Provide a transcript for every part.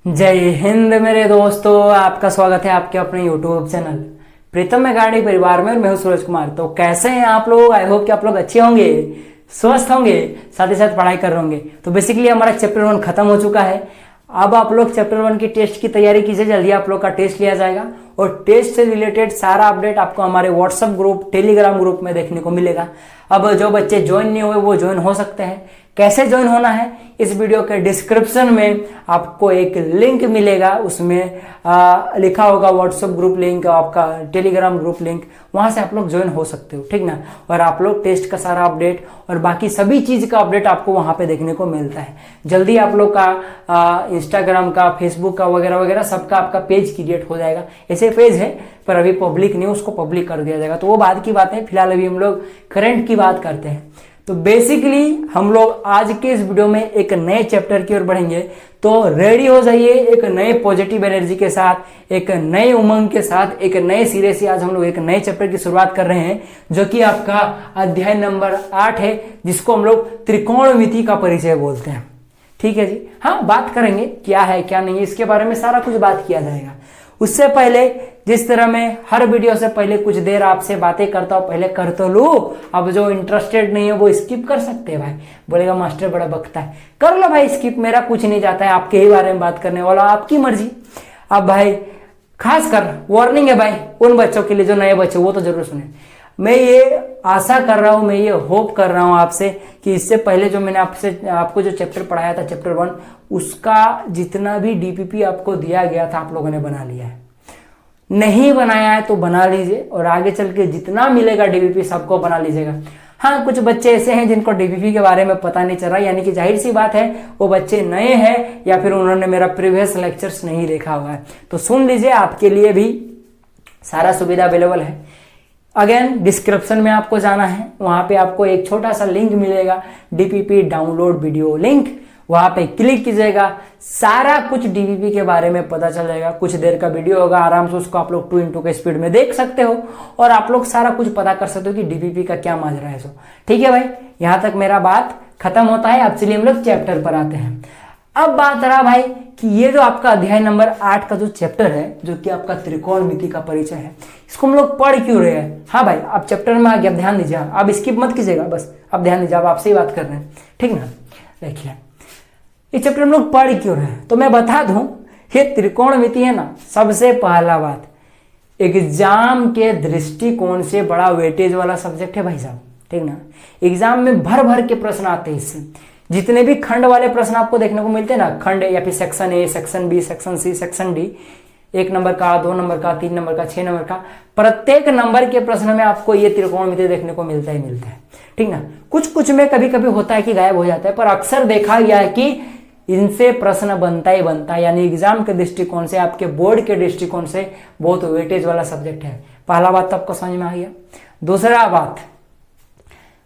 जय हिंद मेरे दोस्तों, आपका स्वागत है आपके अपने यूट्यूब चैनल प्रीतम मेघाड़ी परिवार में। और मैं हूं सूरज कुमार। तो कैसे हैं आप लोग? आई होप कि आप लोग अच्छे होंगे, स्वस्थ होंगे, साथ ही साथ पढ़ाई कर रहे होंगे। तो बेसिकली हमारा चैप्टर 1 खत्म हो चुका है। अब आप लोग चैप्टर 1 की टेस्ट की तैयारी कीजिए। जल्दी आप लोग का टेस्ट लिया जाएगा और टेस्ट से रिलेटेड सारा अपडेट आपको हमारे व्हाट्सएप ग्रुप, टेलीग्राम ग्रुप में देखने को मिलेगा। अब जो बच्चे ज्वाइन नहीं हुए वो ज्वाइन हो सकते हैं। कैसे ज्वाइन होना है, इस वीडियो के डिस्क्रिप्शन में आपको एक लिंक मिलेगा। उसमें लिखा होगा व्हाट्सएप ग्रुप लिंक, आपका टेलीग्राम ग्रुप लिंक, वहां से आप लोग ज्वाइन हो सकते हो, ठीक ना। और आप लोग टेस्ट का सारा अपडेट और बाकी सभी चीज का अपडेट आपको वहां पे देखने को मिलता है। जल्दी आप लोग का इंस्टाग्राम का, फेसबुक का वगैरह वगैरह सबका आपका पेज क्रिएट हो जाएगा। ऐसे पेज है पर अभी पब्लिक नहीं, उसको पब्लिक कर दिया जाएगा। तो वो बाद की बात है, फिलहाल अभी हम लोग करंट की बात करते हैं। तो बेसिकली हम लोग आज के इस वीडियो में एक नए चैप्टर की ओर बढ़ेंगे। तो रेडी हो जाइए एक नए पॉजिटिव एनर्जी के साथ, एक नए उमंग के साथ, एक नए सिरे से आज हम लोग एक नए चैप्टर की शुरुआत कर रहे हैं, जो कि आपका अध्याय नंबर 8 है, जिसको हम लोग त्रिकोणमिति का परिचय बोलते हैं। ठीक है जी, हाँ, बात करेंगे क्या है क्या नहीं, इसके बारे में सारा कुछ बात किया जाएगा। उससे पहले जिस तरह मैं हर वीडियो से पहले कुछ देर आपसे बातें करता हूं, पहले कर तो लो। अब जो इंटरेस्टेड नहीं है वो स्किप कर सकते हैं भाई। बोलेगा मास्टर बड़ा बकता है, कर लो भाई स्किप, मेरा कुछ नहीं जाता है, आपके ही बारे में बात करने वाला, आपकी मर्जी। अब भाई खास कर वार्निंग है भाई उन बच्चों के लिए जो नए बच्चे, वो तो जरूर सुने। मैं ये आशा कर रहा हूं, मैं ये होप कर रहा हूं आपसे कि इससे पहले जो मैंने आपको जो चैप्टर पढ़ाया था, चैप्टर 1, उसका जितना भी डीपीपी आपको दिया गया था आप लोगों ने बना लिया है। नहीं बनाया है तो बना लीजिए, और आगे चल के जितना मिलेगा डीपीपी सबको बना लीजिएगा। हाँ, कुछ बच्चे ऐसे हैं जिनको डीपीपी के बारे में पता नहीं चल रहा, यानी कि जाहिर सी बात है वो बच्चे नए हैं या फिर उन्होंने मेरा प्रीवियस लेक्चर्स नहीं देखा हुआ है। तो सुन लीजिए, आपके लिए भी सारा सुविधा अवेलेबल है। अगेन डिस्क्रिप्शन में आपको जाना है, वहां पे आपको एक छोटा सा लिंक मिलेगा, डीपीपी डाउनलोड वीडियो लिंक। वहां पे क्लिक कीजिएगा, सारा कुछ डीपीपी के बारे में पता चल जाएगा। कुछ देर का वीडियो होगा, आराम से उसको आप लोग 2x के स्पीड में देख सकते हो और आप लोग सारा कुछ पता कर सकते हो कि डीपीपी का क्या माजरा है। सो ठीक है भाई, यहां तक मेरा बात खत्म होता है। अब चलिए हम लोग चैप्टर पर आते हैं। अब बात रहा भाई कि ये जो आपका अध्याय नंबर 8 का जो चैप्टर है, जो कि आपका त्रिकोणमिति का परिचय है, इसको हम लोग पढ़ क्यों रहे हैं। हाँ भाई, आप चैप्टर में आ गया, ध्यान दीजिए, आप स्किप मत कीजिएगा, बस अब ध्यान दीजिए, आप आपसे ही बात कर रहे हैं, ठीक ना। देखिए ये चैप्टर हम लोग पढ़ क्यों रहे हैं, तो मैं बता दूं, ये त्रिकोणमिति है ना, सबसे पहला बात, एग्जाम के दृष्टिकोण से बड़ा वेटेज वाला सब्जेक्ट है भाई साहब, ठीक ना। एग्जाम में भर भर के प्रश्न आते हैं इससे। जितने भी खंड वाले प्रश्न आपको देखने को मिलते हैं ना, खंड या फिर section A, section B, section C, section D, 1 number का, 2 नंबर का, 3 नंबर का, 6 नंबर का, प्रत्येक नंबर के प्रश्न में आपको ये त्रिकोणमिति देखने को मिलता ही मिलता है, ठीक ना। कुछ कुछ में कभी कभी होता है कि गायब हो जाता है, पर अक्सर देखा गया है कि इनसे प्रश्न बनता ही बनता है। यानी एग्जाम के दृष्टिकोण से, आपके बोर्ड के दृष्टिकोण से बहुत वेटेज वाला सब्जेक्ट है। पहला बात तो आपको समझ में आ गया। दूसरा बात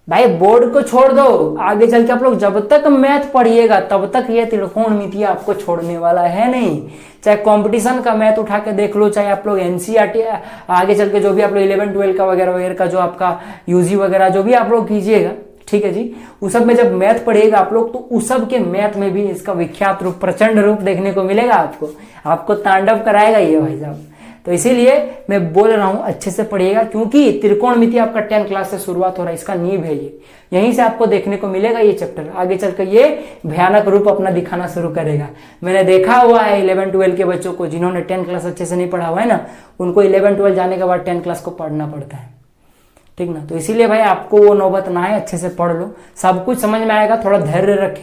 भाई, बोर्ड को छोड़ दो, आगे चल के आप लोग जब तक मैथ पढ़िएगा तब तक ये त्रिकोणमिति आपको छोड़ने वाला है नहीं। चाहे कंपटीशन का मैथ उठा के देख लो, चाहे आप लोग एनसीईआरटी, आगे चल के जो भी आप लोग 11, 12 का वगैरह वगैरह का जो आपका यूजी वगैरह जो भी आप लोग कीजिएगा, ठीक है जी, उस सब में जब मैथ पढ़िएगा आप लोग, तो उस सब के मैथ में भी इसका विख्यात रूप, प्रचंड रूप देखने को मिलेगा आपको तांडव कराएगा ये भाई साहब। तो इसीलिए मैं बोल रहा हूं अच्छे से पढ़िएगा, क्योंकि त्रिकोणमिति आपका 10 क्लास से शुरुआत हो रहा है, इसका नींव है ये। यहीं से आपको देखने को मिलेगा ये चैप्टर, आगे चलकर ये भयानक रूप अपना दिखाना शुरू करेगा। मैंने देखा हुआ है 11, 12 के बच्चों को, जिन्होंने 10 क्लास अच्छे से नहीं पढ़ा हुआ है ना, उनको 11, 12 जाने के बाद 10 क्लास को पढ़ना पड़ता है, ठीक ना। तो इसीलिए भाई आपको वो नौबत ना है, अच्छे से पढ़ लो, सब कुछ समझ में आएगा। थोड़ा धैर्य रखें,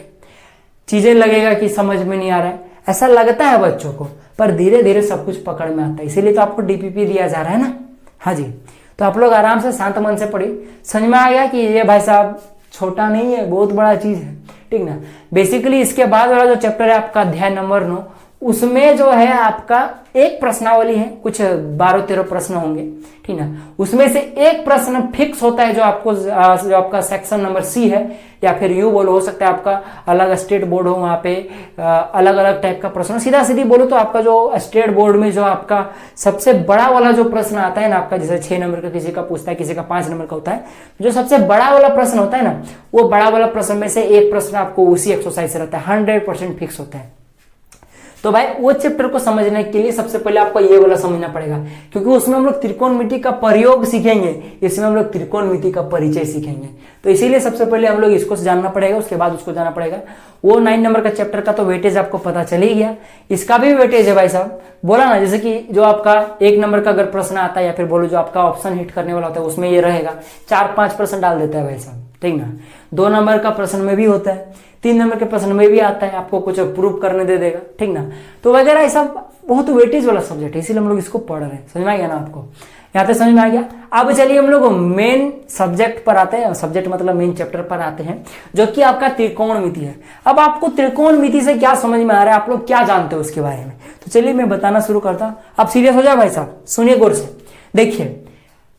चीजें लगेगा कि समझ में नहीं आ रहा है, ऐसा लगता है बच्चों को, पर धीरे धीरे सब कुछ पकड़ में आता है। इसीलिए तो आपको डीपीपी दिया जा रहा है ना। हाँ जी, तो आप लोग आराम से शांत मन से पढ़िए। समझ में आ गया कि ये भाई साहब छोटा नहीं है, बहुत बड़ा चीज है, ठीक ना। बेसिकली इसके बाद वाला जो चैप्टर है आपका अध्याय नंबर 9, उसमें जो है आपका एक प्रश्नावली है, कुछ 12-13 प्रश्न होंगे, ठीक ना। उसमें से एक प्रश्न फिक्स होता है, जो आपका सेक्शन नंबर सी है, या फिर यूं बोलो, हो सकता है आपका अलग स्टेट बोर्ड हो, वहां पे अलग अलग टाइप का प्रश्न। सीधा सीधी बोलो तो आपका जो स्टेट बोर्ड में जो आपका सबसे बड़ा वाला जो प्रश्न आता है ना आपका, जैसे 6 नंबर का किसी का पूछता है, किसी का 5 नंबर का होता है, जो सबसे बड़ा वाला प्रश्न होता है ना, वो बड़ा वाला प्रश्न में से एक प्रश्न आपको उसी एक्सरसाइज से रहता है, 100% फिक्स होता है। तो भाई वो चैप्टर को समझने के लिए सबसे पहले आपको ये वाला समझना पड़ेगा, क्योंकि उसमें हम लोग त्रिकोणमिति का प्रयोग सीखेंगे, इसमें हम लोग त्रिकोणमिति का परिचय सीखेंगे। तो इसीलिए सबसे पहले हम लोग इसको जानना पड़ेगा, उसके बाद उसको जानना पड़ेगा। वो 9 नंबर का चैप्टर का तो वेटेज आपको पता चल ही गया, इसका भी वेटेज है भाई साहब। बोला ना, जैसे कि जो आपका 1 नंबर का अगर प्रश्न आता है या फिर बोलो जो आपका ऑप्शन हिट करने वाला होता है उसमें ये रहेगा, 4-5% डाल देता है भाई साहब, ठीक ना। 2 नंबर का प्रश्न में भी होता है, 3 नंबर के प्रश्न में भी आता है, आपको कुछ प्रूफ करने दे देगा, ठीक ना। तो वगैरह ऐसा बहुत वेटेज वाला सब्जेक्ट है, इसीलिए हम लोग इसको पढ़ रहे हैं। समझ में आ गया ना आपको, यहाँ तक समझ में आ गया। अब चलिए हम लोग मेन सब्जेक्ट पर आते हैं, सब्जेक्ट मतलब मेन चैप्टर पर आते हैं, जो कि आपका त्रिकोणमिति है। अब आपको त्रिकोणमिति से क्या समझ में आ रहा है, आप लोग क्या जानते हो उसके बारे में, तो चलिए मैं बताना शुरू करता हूं। आप सीरियस हो जाओ भाई साहब, सुनिए गौर से। देखिए,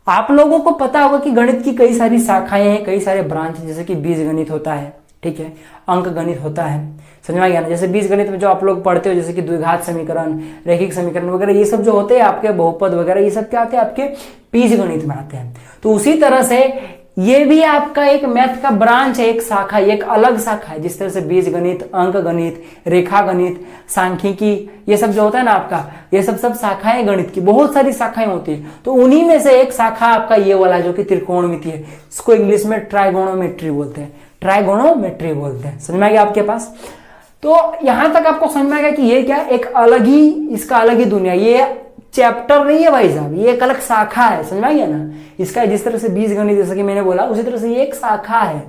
आप लोगों को पता होगा कि गणित की कई सारी शाखाएं हैं, कई सारे ब्रांच, जैसे कि बीज गणित होता है, ठीक है, अंक गणित होता है। समझ में आ गया ना। जैसे बीज गणित में जो आप लोग पढ़ते हो, जैसे कि द्विघात समीकरण, रैखिक समीकरण वगैरह, ये सब जो होते हैं आपके बहुपद वगैरह, ये सब क्या आते हैं आपके बीज गणित में आते हैं। तो उसी तरह से ये भी आपका एक मैथ का ब्रांच है, एक शाखा, एक अलग शाखा है। जिस तरह से बीज गणित, अंक गणित, रेखा गणित, सांख्यिकी, ये सब जो होता है ना आपका, ये सब शाखाएं गणित की, बहुत सारी शाखाएं होती है। तो उन्हीं में से एक शाखा आपका ये वाला जो कि त्रिकोणमिति है, इसको इंग्लिश में ट्राइगोनोमेट्री बोलते हैं, ट्राइगोनोमेट्री बोलते हैं। समझ में आ गया आपके पास। तो यहां तक आपको समझ में आ गया कि ये क्या एक अलग ही, इसका अलग ही दुनिया, ये चैप्टर नहीं है भाई साहब, ये एक अलग शाखा है। समझ में आ गया ना। इसका जिस तरह से बीज गणित जैसे कि मैंने बोला, उसी तरह से ये एक शाखा है।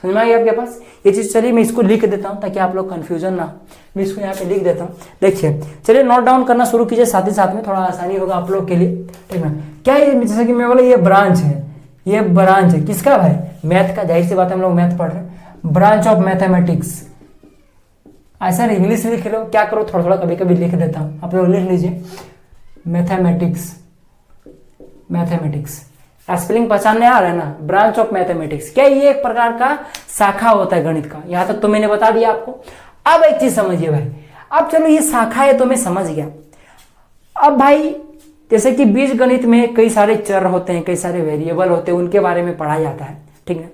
समझ में आ गया आपके पास ये चीज। चलिए मैं इसको लिख देता हूं ताकि आप लोग कंफ्यूजन ना, मैं इसको यहाँ पे लिख देता हूँ। देखिए, चलिए नोट डाउन करना शुरू कीजिए, साथ ही साथ में थोड़ा आसानी होगा आप लोग के लिए, ठीक है। क्या है, जैसे कि मैं बोला ये ब्रांच है, ये ब्रांच है किसका भाई, मैथ का। जाहिर सी बात है हम लोग मैथ पढ़ रहे हैं, ब्रांच ऑफ मैथमेटिक्स। ऐसा इंग्लिश लिख लो, क्या करो थोड़ा थोड़ा कभी कभी लिख देता हूं, आप लोग लिख लीजिए मैथमेटिक्स। मैथमेटिक्स स्पेलिंग पहचानने आ रहा है ना, ब्रांच ऑफ मैथमेटिक्स। क्या ये एक प्रकार का शाखा होता है गणित का। यहां तक तो मैंने बता दिया आपको। अब एक चीज समझिए भाई, अब चलो ये शाखा है तो मैं समझ गया। अब भाई जैसे कि बीज गणित में कई सारे चर होते हैं, कई सारे वेरिएबल होते हैं, उनके बारे में पढ़ा जाता है, ठीक है।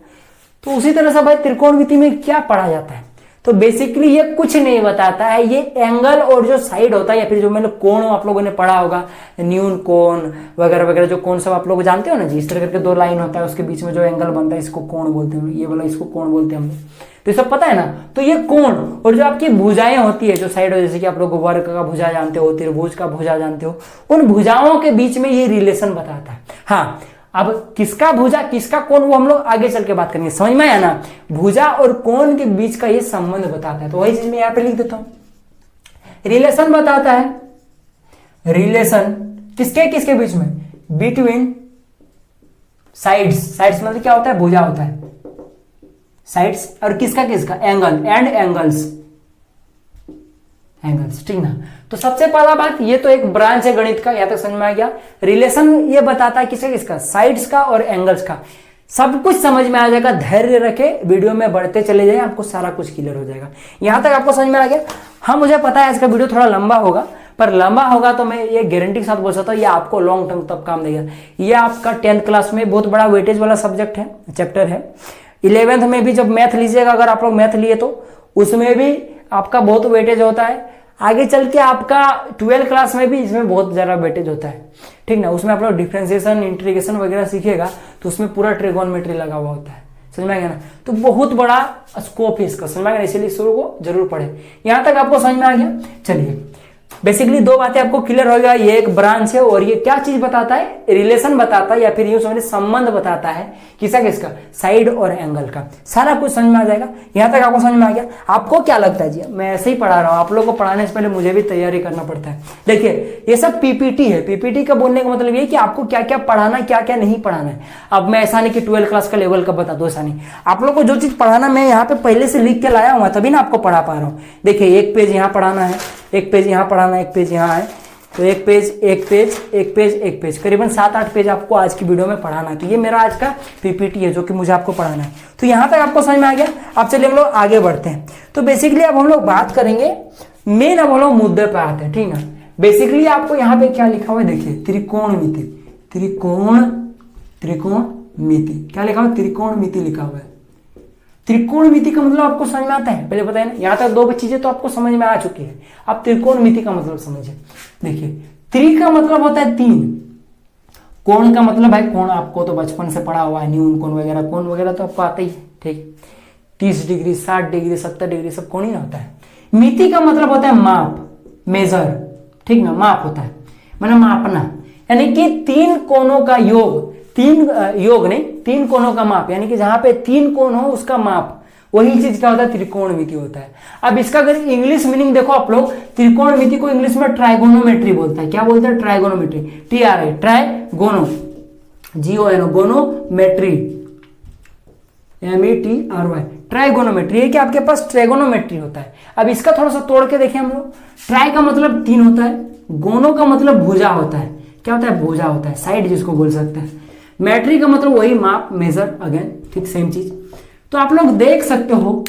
तो उसी तरह से भाई त्रिकोणमिति में क्या पढ़ा जाता है, तो बेसिकली ये कुछ नहीं बताता है, ये एंगल और जो साइड होता है, या फिर जो मैंने कोण आप लोगों ने पढ़ा होगा, न्यून कोण वगैरह वगैरह, जो कोण सब आप लोग जानते हो ना जी। इस तरह करके 2 लाइन होता है, उसके बीच में जो एंगल बनता है इसको कोण बोलते हैं, ये वाला इसको कोण बोलते हैं हम लोग। तो ये सब पता है ना। तो ये कोण और जो आपकी भुजाएं होती है, जो साइड हो, जैसे कि आप लोग वर्ग का भुजा जानते हो, त्रिभुज का भुजा जानते हो, उन भुजाओं के बीच में ये रिलेशन बताता है। हाँ, अब किसका भुजा किसका कोण वो हम लोग आगे चल के बात करेंगे। समझ में आया ना। भुजा और कोण के बीच का ये संबंध बताता है। तो वही चीज मैं यहां पे लिख देता हूं, रिलेशन बताता है। रिलेशन किसके किसके बीच में, बिटवीन साइड्स। साइड्स मतलब क्या होता है, भुजा होता है, साइड्स। और किसका किसका, एंगल एंड एंगल्स, एंगल्स, ठीक ना। तो सबसे पहला बात, ये तो एक ब्रांच है गणित का, यहां तक समझ में आ गया। रिलेशन ये बताता है किसका किसका, साइड्स का और एंगल्स का। सब कुछ समझ में आ जाएगा, धैर्य रखे, वीडियो में बढ़ते चले जाए, आपको सारा कुछ क्लियर हो जाएगा। यहां तक आपको समझ में आ गया। हाँ, मुझे पता है आज का वीडियो थोड़ा लंबा होगा, पर लंबा होगा तो मैं ये गारंटी के साथ बोल सकता हूँ, ये आपको लॉन्ग टर्म तब काम देगा। ये आपका 10th क्लास में बहुत बड़ा वेटेज वाला सब्जेक्ट है, चैप्टर है। 11th में भी जब मैथ लीजिएगा, अगर आप लोग मैथ लिए तो उसमें भी आपका बहुत वेटेज होता है। आगे चल के आपका 12th क्लास में भी इसमें बहुत ज्यादा वेटेज होता है, ठीक ना। उसमें आप लोग डिफरेंशिएशन, इंटीग्रेशन वगैरह सीखिएगा, तो उसमें पूरा ट्रिगोनोमेट्री लगा हुआ होता है। समझ में आ गया ना। तो बहुत बड़ा स्कोप है इसका, समझ में आ गया। इसीलिए शुरू को जरूर पढ़े। यहां तक आपको समझ में आ गया। चलिए, बेसिकली 2 बातें आपको क्लियर हो गया। ये एक ब्रांच है और ये क्या चीज बताता है, रिलेशन बताता है, या फिर यूं समझिए संबंध बताता है किसका किसका, साइड और एंगल का। सारा कुछ समझ में आ जाएगा। यहां तक आपको समझ में आ गया। आपको क्या लगता है जी, मैं ऐसे ही पढ़ा रहा हूं, आप लोगों को पढ़ाने से पहले मुझे भी तैयारी करना पड़ता है। देखिए, ये सब पीपीटी है। पीपीटी का बोलने का मतलब ये कि आपको क्या क्या पढ़ाना है, क्या क्या नहीं पढ़ाना है। अब मैं ऐसा नहीं कि 12th क्लास का लेवल का बता दो, ऐसा नहीं। आप लोग को जो चीज पढ़ाना मैं यहाँ पे पहले से लिख के लाया हुआ, तभी ना आपको पढ़ा पा रहा हूँ। देखिए, एक पेज यहाँ पढ़ाना है, एक पेज यहाँ पढ़ाना है, एक पेज यहाँ है, तो एक पेज एक पेज एक पेज एक पेज, करीबन 7-8 पेज आपको आज की वीडियो में पढ़ाना है। तो ये मेरा आज का पीपीटी है जो कि मुझे आपको पढ़ाना है। तो यहां तक आपको समझ में आ गया। अब चलिए हम लोग आगे बढ़ते हैं। तो बेसिकली अब हम लोग बात करेंगे मेन, अब हम लोग मुद्दे पे आते हैं, ठीक है। बेसिकली आपको यहाँ पे क्या लिखा हुआ है, देखिए, त्रिकोणमिति। त्रिकोणमिति क्या लिखा हुआ है, त्रिकोणमिति लिखा हुआ है। त्रिकोणमिति का मतलब आपको समझ में आता है, पहले बताया ना, यहाँ तक दो चीजें तो आपको समझ में आ चुकी है। अब त्रिकोणमिति का मतलब समझिए। देखिए त्रि का मतलब होता है तीन, कोण का मतलब है कोण, आपको तो बचपन से पढ़ा हुआ है, न्यून कोण वगैरह तो आपको आता ही है, ठीक। 30 डिग्री, 60 डिग्री, 70 डिग्री सब कोण ही ना होता है। मिति का मतलब होता है माप, मेजर, ठीक ना, माप होता है, मतलब मापना, यानी कि तीन कोणों का योग, तीन कोणों का माप, यानी कि जहां पे तीन कोण हो उसका माप, वही चीज क्या होता है, त्रिकोणमिति होता है। अब इसका अगर इंग्लिश मीनिंग देखो आप लोग, त्रिकोणमिति को इंग्लिश में ट्राइगोनोमेट्री बोलता है। क्या बोलते हैं, trigonometry, TRI, ट्राइगोनो, GONO, गोनोमेट्री, METRY, trigonometry, है कि आपके पास ट्राइगोनोमेट्री होता है। अब इसका थोड़ा सा तोड़ के देखें हम लोग। ट्राई का मतलब तीन होता है, गोनो का मतलब भुजा होता है, क्या होता है, भुजा होता है, साइड जिसको बोल सकते हैं। मैट्री का मतलब वही माप, मेजर, अगेन ठीक सेम चीज। तो आप लोग देख सकते हो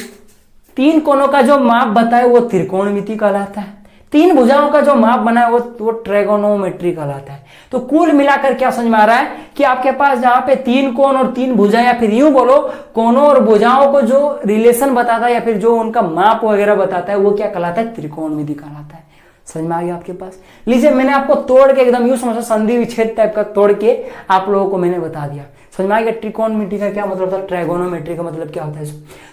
तीन कोनों का जो माप बताए वो त्रिकोणमिति कहलाता है, तीन भुजाओं का जो माप बना है वो ट्राइगोनोमेट्री कहलाता है। तो कुल मिलाकर क्या समझ में आ रहा है कि आपके पास जहां पे तीन कोण और तीन भुजाएं, या फिर यूं बोलो कोनों और भुजाओं को जो रिलेशन बताता है या फिर जो उनका माप वगैरह बताता है वो क्या कहलाता है, त्रिकोणमिति कहलाता है। समझ में आ गया आपके पास। लीजिए मैंने आपको तोड़ के एकदम यूं समझो, संधि विच्छेद टाइप का तोड़ के आप लोगों को मैंने बता दिया। समझ में आ गया त्रिकोणमिति का क्या मतलब था, ट्राइगोनोमेट्री का मतलब क्या होता है।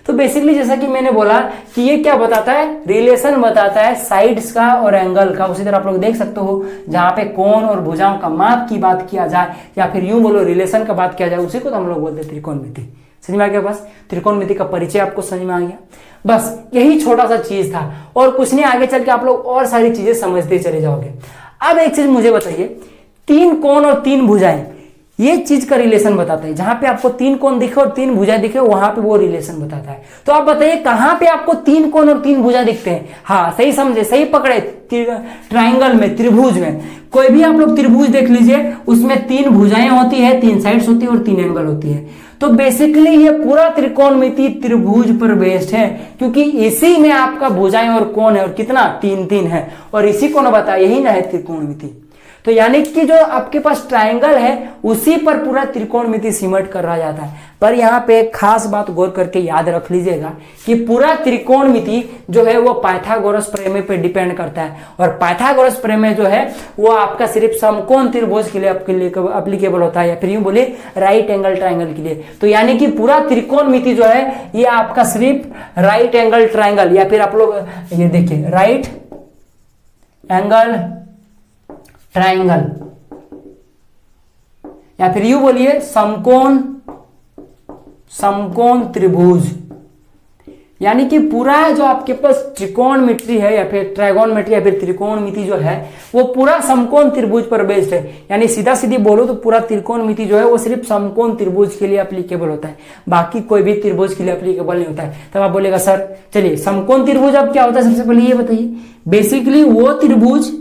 तो बेसिकली जैसा कि मैंने बोला कि ये क्या बताता है, रिलेशन बताता है साइड्स का और एंगल का। उसी तरह आप लोग देख सकते हो जहां पे कोण और भुजाओं का माप की बात किया जाए या फिर यूं बोलो रिलेशन का बात किया जाए, उसी को तो हम लोग बोलते हैं त्रिकोणमिति। समझ में आ गया, बस त्रिकोणमिति का परिचय आपको समझ में आ गया। बस यही छोटा सा चीज था और कुछ नहीं, आगे चल के आप लोग और सारी चीजें समझते चले जाओगे। अब एक चीज मुझे बताइए, तीन कोण और तीन भुजाएं, ये चीज का रिलेशन बताता है। जहां पे आपको तीन कोण दिखे और तीन भुजाएं दिखे वहां पे वो रिलेशन बताता है। तो आप बताइए कहां पे आपको तीन कोण और तीन भुजा दिखते हैं। हाँ सही समझे, सही पकड़े, ट्राइंगल में, त्रिभुज में। कोई भी आप लोग त्रिभुज देख लीजिए, उसमें तीन भुजाएं होती है, तीन साइड्स होती है और तीन एंगल होती है। तो बेसिकली ये पूरा त्रिकोणमिति त्रिभुज पर बेस्ड है, क्योंकि इसी में आपका भुजाएं और कोण है और कितना, तीन तीन है, और इसी को ना बताया, यही ना है त्रिकोणमिति। तो यानी कि जो आपके पास ट्रायंगल है उसी पर पूरा त्रिकोणमिति सिमट कर रहा जाता है। पर यहाँ पे एक खास बात गौर करके याद रख लीजिएगा कि पूरा त्रिकोणमिति जो है वो पाइथागोरस प्रमेय पे डिपेंड करता है, और पाइथागोरस प्रमेय जो है वो आपका सिर्फ समकोण त्रिभुज के लिए एप्लीकेबल होता है, या फिर यूं बोले राइट एंगल ट्रायंगल के लिए। तो यानी कि पूरा त्रिकोणमिति जो है ये आपका सिर्फ राइट एंगल ट्रायंगल, या फिर आप लोग ये देखिए राइट एंगल ट्रायंगल, या फिर यूं बोलिए समकोण त्रिभुज, यानी कि पूरा जो आपके पास त्रिकोणमिति है या फिर ट्राइगोनमेट्री या फिर त्रिकोणमिति जो है वो पूरा समकोण त्रिभुज पर बेस्ड है। यानी सीधा सीधी बोलो तो पूरा त्रिकोणमिति जो है वो सिर्फ समकोण त्रिभुज के लिए एप्लीकेबल होता है, बाकी कोई भी त्रिभुज के लिए एप्लीकेबल नहीं होता है। तब आप बोलेगा सर चलिए समकोण त्रिभुज अब क्या होता है, सबसे पहले ये बताइए। बेसिकली वो त्रिभुज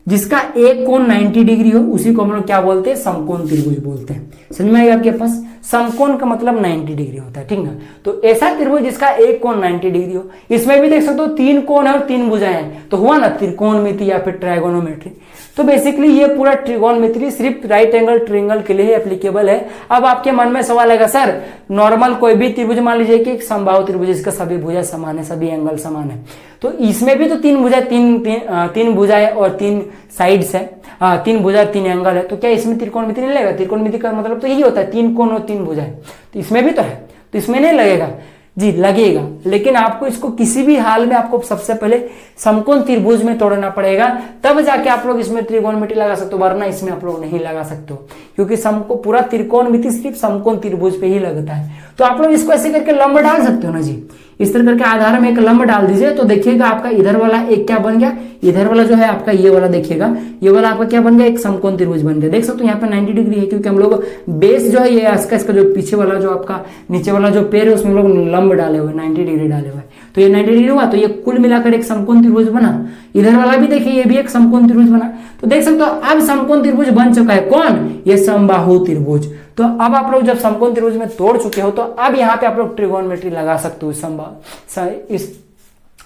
जिसका एक कोण 90 डिग्री हो उसी को हम लोग क्या बोलते हैं, समकोण त्रिभुज बोलते हैं। समझ में आएगा आपके पास, समकोण का मतलब 90 डिग्री होता है, ठीक ना। तो ऐसा त्रिभुज जिसका एक कोण 90 डिग्री हो, इसमें भी देख सकते हो तीन कोण है और तीन भुजाएं हैं, तो हुआ ना त्रिकोणमिति या फिर ट्राइगोनोमेट्री। तो बेसिकली ये पूरा त्रिकोणमिति सिर्फ राइट एंगल ट्रायंगल के लिए एप्लीकेबल है। अब आपके मन में सवाल आएगा सर नॉर्मल कोई भी त्रिभुज मान लीजिए कि एक समबाहु त्रिभुज, इसका सभी भुजा समान है, सभी एंगल समान है, तो इसमें भी तो तीन भुजा तीन भुजाएं और तीन साइड्स है, तीन भुजा तीन एंगल है, तो क्या इसमें त्रिकोणमिति नहीं लगेगा। त्रिकोणमिति का मतलब तो यही होता है तीन कोण और तीन भुजाएं, तो इसमें भी तो है, तो इसमें नहीं लगेगा जी, लगेगा। लेकिन आपको इसको किसी भी हाल में आपको सबसे पहले समकोण त्रिभुज में तोड़ना पड़ेगा, तब जाके आप लोग इसमें त्रिकोणमिति लगा सकते हो, वरना इसमें आप लोग नहीं लगा सकते हो, क्योंकि पूरा त्रिकोणमिति सिर्फ समकोण त्रिभुज पे ही लगता है। तो आप लोग इसको ऐसे करके लंब डाल सकते हो ना जी, इस तरह करके आधार में एक लंब डाल दीजिए, तो देखिएगा आपका इधर वाला एक क्या बन गया, इधर वाला जो है आपका ये वाला देखिएगा, ये वाला आपका क्या बन गया, एक समकोण त्रिभुज बन गया। देख सकते हो यहाँ पे 90 डिग्री है, क्योंकि हम लोग बेस जो है ये इसका जो पीछे वाला जो आपका नीचे वाला जो पेड़ है उसमें लोग लंब डाले हुए 90 डिग्री डाले हुए, तो ये 90 डिग्री हुआ, तो ये कुल मिलाकर एक समकोण त्रिभुज बना। इधर वाला भी देखिए ये भी एक समकोण त्रिभुज बना। तो देख सकते हो अब समकोण त्रिभुज बन चुका है, कौन, ये समबाहु त्रिभुज। तो अब आप लोग जब समकोण त्रिभुज में तोड़ चुके हो तो अब यहाँ पे आप लोग ट्रिगोनोमेट्री लगा सकते हो इस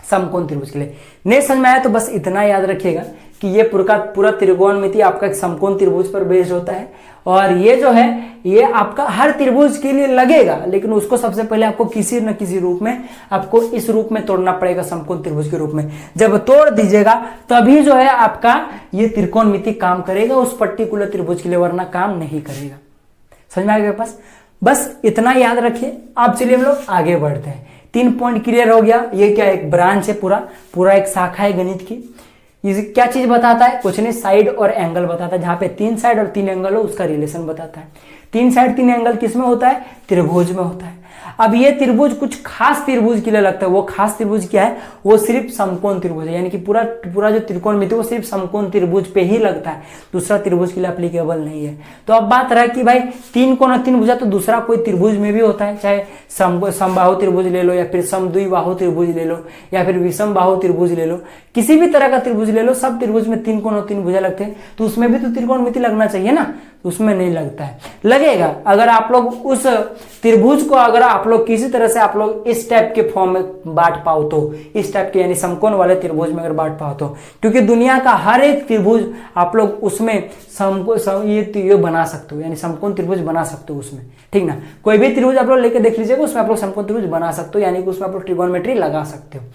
समकोण त्रिभुज के लिए। नहीं समझ में आया तो बस इतना याद रखिएगा कि ये पूरा त्रिकोणमिति आपका एक समकोण त्रिभुज पर बेस्ड होता है, और ये जो है ये आपका हर त्रिभुज के लिए लगेगा, लेकिन उसको सबसे पहले आपको किसी न किसी रूप में आपको इस रूप में तोड़ना पड़ेगा, समकोण त्रिभुज के रूप में। जब तोड़ दीजिएगा तभी जो है आपका ये त्रिकोणमिति काम करेगा उस पर्टिकुलर त्रिभुज के लिए, वरना काम नहीं करेगा। समझ में आ गया पास? बस इतना याद रखिए। अब चलिए हम लोग आगे बढ़ते हैं। 3 पॉइंट क्लियर हो गया। ये क्या एक ब्रांच है, पूरा एक शाखा है गणित की। ये क्या चीज बताता है? कुछ नहीं, साइड और एंगल बताता है। जहां पे 3 साइड और 3 एंगल हो उसका रिलेशन बताता है। 3 साइड 3 एंगल किसमें होता है? त्रिभुज में होता है। अब ये त्रिभुज कुछ खास त्रिभुज के लिए लगता है। वो खास त्रिभुज क्या है? वो सिर्फ समकोण त्रिभुज है, यानी कि पूरा जो त्रिकोणमिति वो सिर्फ समकोण त्रिभुज पे ही लगता है, दूसरा त्रिभुज के लिए एप्लीकेबल नहीं है। तो अब बात रहा कि भाई 3 कोण 3 भुजा, तो दूसरा कोई त्रिभुज में भी होता है, चाहे समबाहु त्रिभुज ले लो, या फिर समद्विबाहु त्रिभुज ले लो, या फिर विषम बाहु त्रिभुज ले लो, किसी भी तरह का त्रिभुज ले लो, सब त्रिभुज में 3 कोण और 3 भुजा लगते हैं। तो उसमें भी तो त्रिकोणमिति लगना चाहिए ना, उसमें नहीं लगता है। लगेगा अगर आप लोग उस त्रिभुज को अगर आप लोग किसी तरह से आप लोग इस टाइप के फॉर्म में बांट पाओ तो, इस टाइप के यानी समकोण वाले त्रिभुज में अगर बांट पाओ तो, क्योंकि दुनिया का हर एक त्रिभुज आप लोग उसमें ये बना सकते हो, यानी समकोण त्रिभुज बना सकते हो उसमें, ठीक ना। कोई भी त्रिभुज आप लोग लेके देख लीजिएगा, उसमें आप लोग समकोण त्रिभुज बना सकते हो, यानी कि उसमें आप लोग ट्रिगोनोमेट्री लगा सकते हो।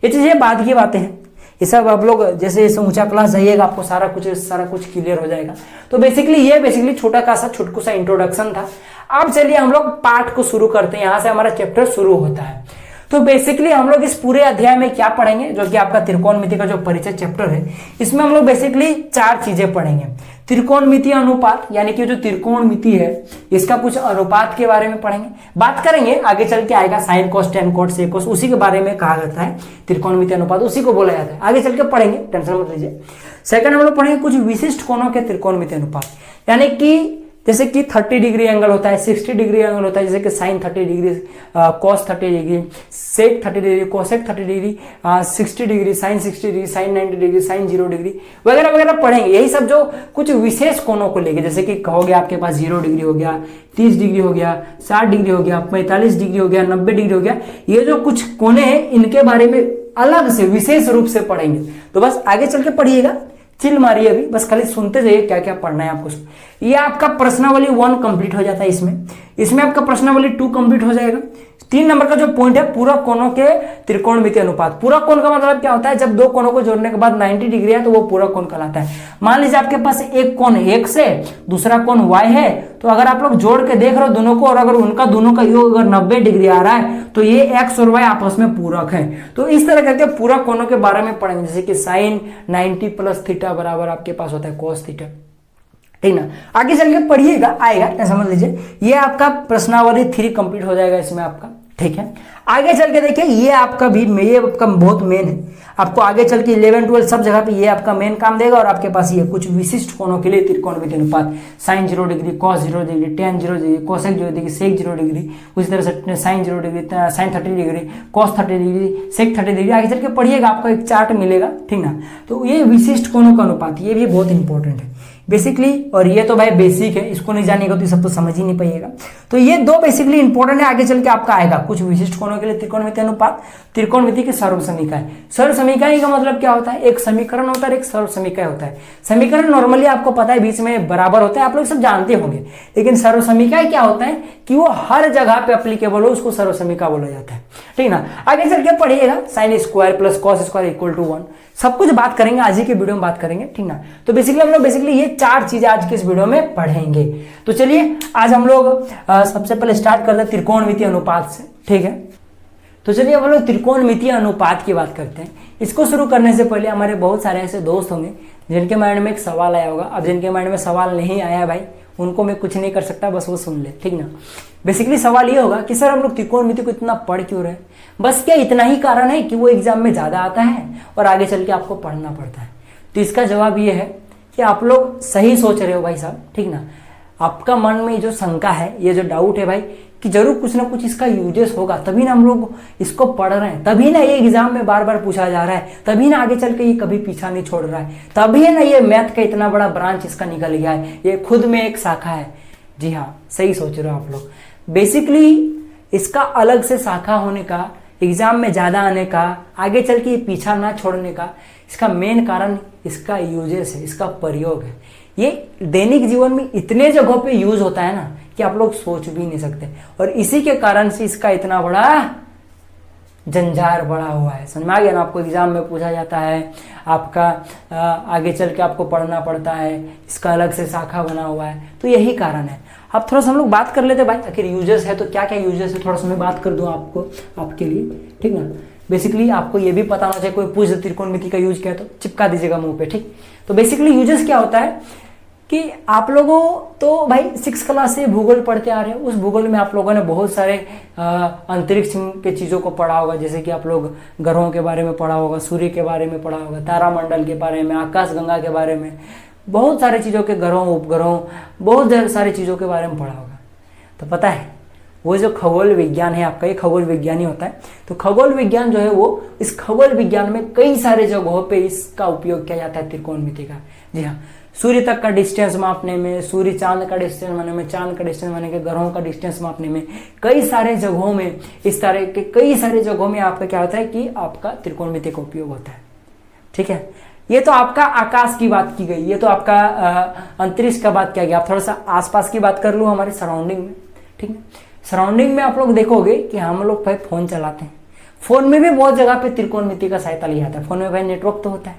ये चीजें बाद की बातें हैं, ये सब आप लोग जैसे जैसे ऊंचा क्लास जाइएगा आपको सारा कुछ क्लियर हो जाएगा। तो बेसिकली छोटा सा छुटकू सा इंट्रोडक्शन था। अब चलिए हम लोग पाठ को शुरू करते हैं, यहाँ से हमारा चैप्टर शुरू होता है। तो बेसिकली हम लोग इस पूरे अध्याय में क्या पढ़ेंगे, जो कि आपका त्रिकोणमिति का जो परिचय चैप्टर है, इसमें हम लोग बेसिकली 4 चीजें पढ़ेंगे। त्रिकोणमिति अनुपात, यानी कि जो त्रिकोणमिति है इसका कुछ अनुपात के बारे में पढ़ेंगे, बात करेंगे। आगे चल के आएगा sine cos tan cot sec cos, उसी के बारे में कहा जाता है त्रिकोणमिति अनुपात, उसी को बोला जाता है। आगे चल के पढ़ेंगे, टेंशन मत लीजिए। सेकंड हम लोग पढ़ेंगे कुछ विशिष्ट कोणों के त्रिकोणमिति अनुपात, यानी कि जैसे कि 30 डिग्री एंगल होता है, 60 डिग्री एंगल होता है, जैसे कि sine 30 degree, cos 30 degree, sec 30 degree, cosec 30 degree, 60 degree, sine 60 degree, sine 90 degree, sine 0 degree वगैरह वगैरह पढ़ेंगे। यही सब जो कुछ विशेष कोणों को लेके, जैसे कि कहोगे आपके पास 0 डिग्री हो गया, 30 डिग्री हो गया, 60 डिग्री हो गया, 45 डिग्री हो गया, 90 डिग्री हो गया, ये जो कुछ कोने हैं इनके बारे में अलग से विशेष रूप से पढ़ेंगे। तो बस आगे चल के पढ़िएगा, चिल मारिए, अभी बस खाली सुनते जाइए क्या क्या पढ़ना है आपको। ये आपका प्रश्नावली 1 कंप्लीट हो जाता है, इसमें आपका प्रश्नावली 2 कंप्लीट हो जाएगा। 3 नंबर का जो पॉइंट है पूरा कोणों के त्रिकोणमिति अनुपात। पूरा कोण का मतलब क्या होता है? जब 2 कोणों को जोड़ने के बाद 90 डिग्री है तो वो पूरा कोण कहलाता है। मान लीजिए आपके पास एक कोण x है, दूसरा कोण y है, तो अगर आप लोग जोड़ के देख रहे हो दोनों को, और अगर उनका दोनों का योग अगर 90 डिग्री आ रहा है तो ये x और y आपस में पूरक है। तो इस तरह करके पूरा कोणों के बारे में पढ़ेंगे, जैसे कि साइन 90 प्लस थीटा बराबर आपके पास होता है कॉस थीटा, ठीक ना। आगे चल के पढ़िएगा, आएगा, समझ लीजिए। ये आपका प्रश्नावली 3 कंप्लीट हो जाएगा इसमें आपका, ठीक है। आगे चल के देखिए, ये आपका बहुत मेन है। आपको आगे चल के 11 12 सब जगह पे ये आपका मेन काम देगा। और आपके पास ये कुछ विशिष्ट कोणों के लिए त्रिकोणमिति अनुपात, sine 0 degree, cos 0 degree, tan 0 degree, cosec 0 degree, sec 0 degree, उसी तरह से sine 0 degree, sine 30 degree, cos 30 degree, sec 30 degree. आगे चल के पढ़िएगा, आपको एक चार्ट मिलेगा, ठीक ना। तो ये विशिष्ट कोणों का अनुपात, ये भी बहुत इंपॉर्टेंट है बेसिकली। और ये तो भाई बेसिक है, इसको नहीं जानेगा तो ये सब तो समझ ही नहीं पाइएगा। तो ये 2 बेसिकली इंपॉर्टेंट है। आगे चल के आपका आएगा कुछ विशिष्ट कोणों के लिए त्रिकोणमिति अनुपात, त्रिकोणमिति की सर्व समीकरण। सर्व समीकरण का मतलब क्या होता है? एक समीकरण होता है, एक सर्व समीकरण होता है। समीकरण नॉर्मली आपको पता है बीच में बराबर होता है, आप लोग सब जानते होंगे। लेकिन सर्व समीकरण क्या होता है कि वो हर जगह पे एप्लीकेबल हो, उसको सर्व समीकरण बोला जाता है, ठीक ना। आगे चल के पढ़िएगा, sine square plus cos square equal to 1, सब कुछ बात करेंगे आज ही के वीडियो में, बात करेंगे, ठीक ना। तो बेसिकली हम लोग ये 4 चीजें आज के इस वीडियो में पढ़ेंगे। तो चलिए आज हम लोग सबसे पहले स्टार्ट करते हैं त्रिकोणमिति अनुपात से, ठीक है। तो चलिए हम लोग त्रिकोणमिति अनुपात की बात करते हैं। इसको शुरू करने से पहले हमारे बहुत सारे ऐसे दोस्त होंगे जिनके माइंड में एक सवाल आया होगा। अब जिनके माइंड में सवाल नहीं आया भाई, उनको मैं कुछ नहीं कर सकता, बस वो सुन ले, ठीक ना। बेसिकली सवाल ये होगा कि सर हम लोग त्रिकोणमिति को इतना पढ़ क्यों रहे? बस क्या इतना ही कारण है कि वो एग्जाम में ज्यादा आता है और आगे चल के आपको पढ़ना पड़ता है? तो इसका जवाब ये है कि आप लोग सही सोच रहे हो भाई साहब, ठीक ना। आपका मन में जो शंका है, ये जो डाउट है भाई कि जरूर कुछ ना कुछ इसका यूजेस होगा, तभी ना हम लोग इसको पढ़ रहे हैं, तभी ना ये एग्जाम में बार बार पूछा जा रहा है, तभी ना आगे चल के ये कभी पीछा नहीं छोड़ रहा है, तभी ना ये मैथ का इतना बड़ा ब्रांच इसका निकल गया है, ये खुद में एक शाखा है। जी हाँ, सही सोच रहे हो आप लोग। बेसिकली इसका अलग से शाखा होने का, एग्जाम में ज्यादा आने का, आगे चल के ये पीछा ना छोड़ने का, इसका मेन कारण इसका यूजेस है, इसका प्रयोग है। ये दैनिक जीवन में इतने जगहों पे यूज होता है ना कि आप लोग सोच भी नहीं सकते, और इसी के कारण से इसका इतना बड़ा जंजार बड़ा हुआ है। समझ में आ गया ना? आपको एग्जाम में पूछा जाता है, आपका आगे चल के आपको पढ़ना पड़ता है, इसका अलग से शाखा बना हुआ है, तो यही कारण है। अब थोड़ा सा हम लोग बात कर लेते हैं भाई, आखिर यूजेस है तो क्या क्या यूजेस है, थोड़ा सा मैं बात कर दूं आपको, आपके लिए, ठीक ना। बेसिकली आपको ये भी पता होना चाहिए, कोई पूछ त्रिकोणमिति का यूज क्या है तो चिपका दीजिएगा मुंह पे, ठीक। तो बेसिकली यूजेस क्या होता है कि आप लोगों तो भाई 6 क्लास से भूगोल पढ़ते आ रहे हैं, उस भूगोल में आप लोगों ने बहुत सारे अंतरिक्ष के चीज़ों को पढ़ा होगा, जैसे कि आप लोग ग्रहों के बारे में पढ़ा होगा, सूर्य के बारे में पढ़ा होगा, तारामंडल के बारे में, आकाशगंगा के बारे में, बहुत सारे चीज़ों के ग्रहों उपग्रहों, बहुत सारी चीज़ों के बारे में पढ़ा होगा। तो पता है वो जो खगोल विज्ञान है आपका, ये खगोल विज्ञान ही होता है। तो खगोल विज्ञान जो है वो, इस खगोल विज्ञान में कई सारे जगहों पे इसका उपयोग किया जाता है त्रिकोणमिति का। जी हाँ, सूर्य तक का डिस्टेंस मापने में, सूर्य चांद का डिस्टेंस मापने में, चांद का डिस्टेंस मापने के, ग्रहों का डिस्टेंस मापने में, कई सारे जगहों में, इस तरह के कई सारे जगहों में आपका क्या होता है कि आपका त्रिकोणमिति का उपयोग होता है, ठीक है। ये तो आपका आकाश की बात की गई, ये तो आपका अंतरिक्ष का बात किया गया। आप थोड़ा सा आसपास की बात कर लूँ, हमारे सराउंडिंग में, ठीक है। सराउंडिंग में आप लोग देखोगे कि हम लोग भाई फोन चलाते हैं, फोन में भी बहुत जगह पे त्रिकोणमिति का सहायता लिया जाता है। फोन में भाई नेटवर्क तो होता है,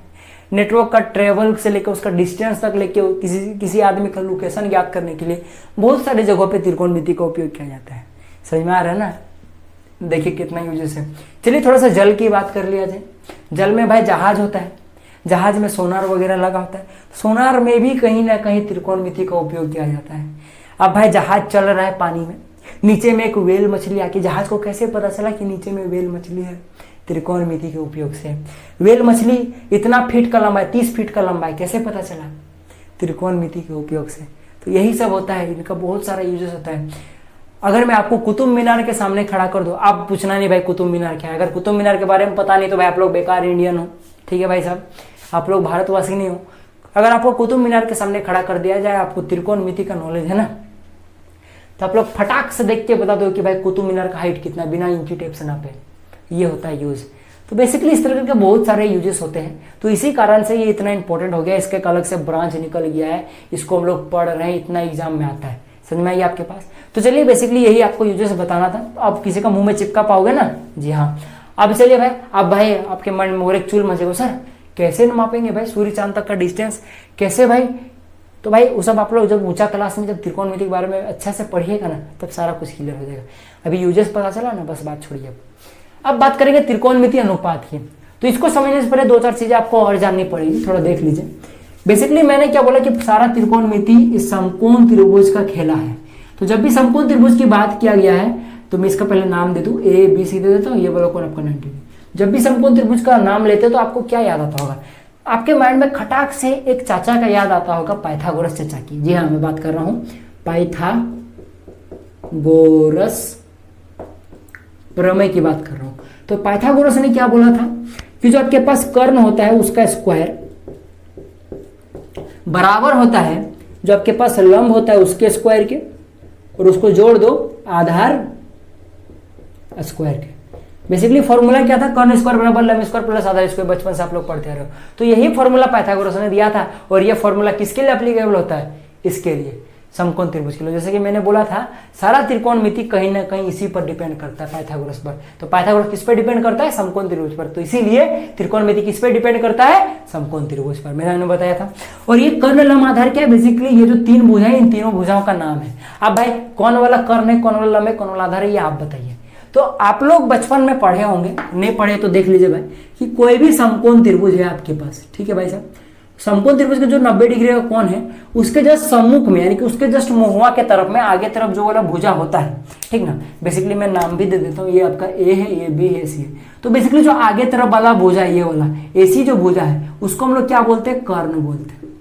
नेटवर्क का ट्रेवल से लेकर उसका डिस्टेंस तक लेके किसी आदमी का लोकेशन ज्ञात करने के लिए बहुत सारे जगहों पे त्रिकोणमिति का उपयोग किया जाता है। समझ में आ रहा है ना? देखिए कितना यूजेस है। चलिए थोड़ा सा जल की बात कर लिया जाए। जल में भाई जहाज होता है, जहाज में सोनार वगैरह लगा होता है, सोनार में भी कहीं ना कहीं त्रिकोणमिति का उपयोग किया जाता है। अब भाई जहाज चल रहा है पानी में, नीचे में एक व्हेल मछली आके, जहाज को कैसे पता चला कि नीचे में व्हेल मछली है? त्रिकोणमिति के उपयोग से। व्हेल मछली इतना फीट का लंबा है, 30 फीट का लंबा है, कैसे पता चला? त्रिकोणमिति के उपयोग से। तो यही सब होता है, इनका बहुत सारा यूजेस होता है। अगर मैं आपको कुतुब मीनार के सामने खड़ा कर दूं, आप पूछना नहीं भाई कुतुब मीनार क्या है। अगर कुतुब मीनार के बारे में पता नहीं तो भाई आप लोग बेकार इंडियन हो, ठीक है भाई साहब, आप लोग भारतवासी नहीं हो। अगर आपको कुतुब मीनार के सामने खड़ा कर दिया जाए, आपको त्रिकोणमिति का नॉलेज है ना, तो आप लोग फटाक से देख के बता दो कि भाई कुतुब मीनार का हाइट कितना, बिना इंची टेप से नापे। ये होता है यूज। तो बेसिकली इस तरह के बहुत सारे यूजेस होते हैं, तो इसी कारण से ये इतना इंपॉर्टेंट हो गया, इसके एक अलग से ब्रांच निकल गया है, इसको हम लोग पढ़ रहे हैं, इतना एग्जाम में आता है। समझ में आई आपके पास? तो चलिए बेसिकली यही आपको यूजेस बताना था। तो आप किसी का मुंह में चिपका पाओगे ना? जी हाँ। अब चलिए भाई, अब भाई आपके मन में और एक चूल मचेगा, सर कैसे मापेंगे भाई सूर्य चांद तक का डिस्टेंस, कैसे भाई? तो भाई वो सब आप लोग जब ऊंचा क्लास में जब त्रिकोणमिति के बारे में अच्छा से पढ़िएगा ना, तब सारा कुछ क्लियर हो जाएगा। अभी यूजेस पता चला ना, बस बात छोड़िए। अब बात करेंगे त्रिकोणमिति अनुपात की। तो इसको समझने से पहले 2-4 चीजें आपको और जाननी पड़ेगी, थोड़ा देख लीजिए। बेसिकली मैंने क्या बोला कि सारा त्रिकोणमिति इस समकोण त्रिभुज का खेला है। तो जब भी समकोण त्रिभुज की बात किया गया है तो मैं इसका पहले नाम दे दूं, ए बी सी दे देता हूँ, ये वाला कोण आपका 90। जब भी समकोण त्रिभुज का नाम लेते हो तो आपको क्या याद आता होगा? आपके माइंड में खटाक से एक चाचा का याद आता होगा, पाइथागोरस चाचा की। जी हाँ, मैं बात कर रहा हूं पाइथागोरस प्रमेय की बात कर रहा हूं। तो पाइथागोरस ने क्या बोला था कि जो आपके पास कर्ण होता है उसका स्क्वायर बराबर होता है जो आपके पास लंब होता है उसके स्क्वायर के, और उसको जोड़ दो आधार स्क्वायर के। बेसिकली फॉर्मूला क्या था? कर्ण स्क्वायर बराबर लंब स्क्वायर प्लस आधार स्क्वायर। बचपन से आप लोग पढ़ते आ रहे हो। तो यही फॉर्मूला पाइथागोरस ने दिया था, और ये फॉर्मूला किसके लिए एप्लीकेबल होता है? इसके लिए, समकोण त्रिभुज के लिए। जैसे कि मैंने बोला था, सारा त्रिकोणमिति कहीं ना कहीं इसी पर डिपेंड करता है, पाइथागोरस पर। तो पाइथागोरस किस पर डिपेंड करता है? समकोण त्रिभुज पर। तो इसीलिए त्रिकोणमिति किस पर डिपेंड करता है? समकोण त्रिभुज पर, मैंने बताया था। और ये कर्ण लंब आधार क्या है? बेसिकली ये जो 3 भुजा है, इन तीनों भुजाओं का नाम है। अब भाई कौन वाला कर्ण है, कौन वाला लंब है, कौन वाला आधार है, ये आप बताइए। तो आप लोग बचपन में पढ़े होंगे, नहीं पढ़े तो देख लीजिए भाई कि कोई भी समकोण त्रिभुज है आपके पास, ठीक है भाई साहब। समकोण त्रिभुज का जो 90 डिग्री का कोण है उसके जस्ट सम्मुख में, यानी कि उसके जस्ट मुहुआ के तरफ में, आगे तरफ जो वाला भुजा होता है, ठीक ना। बेसिकली मैं नाम भी दे देता हूँ, ये आपका ए है, ये बी है, सी है। तो बेसिकली जो आगे तरफ वाला भुजा है, ये वाला एसी जो भुजा है, उसको हम लोग क्या बोलते हैं? कर्ण बोलते हैं,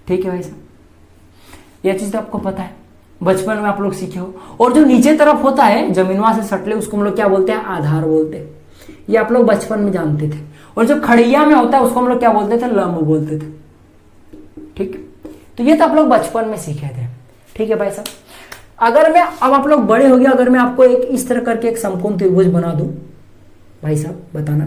ठीक है भाई साहब। यह चीज तो आपको पता है, बचपन में आप लोग सीखे हो। और जो नीचे तरफ होता है जमीनवा से सटले, उसको हम लोग क्या बोलते हैं? आधार बोलते हैं। ये आप लोग बचपन में जानते थे। और जो खड़िया में होता है उसको हम लोग क्या बोलते थे? लंब बोलते थे, ठीक। तो ये तो आप लोग बचपन में सीखे थे, ठीक है भाई साहब। अगर मैं, अब आप लोग बड़े हो गए, अगर मैं आपको एक इस तरह करके एक समकोण त्रिभुज बना दूं, भाई साहब बताना,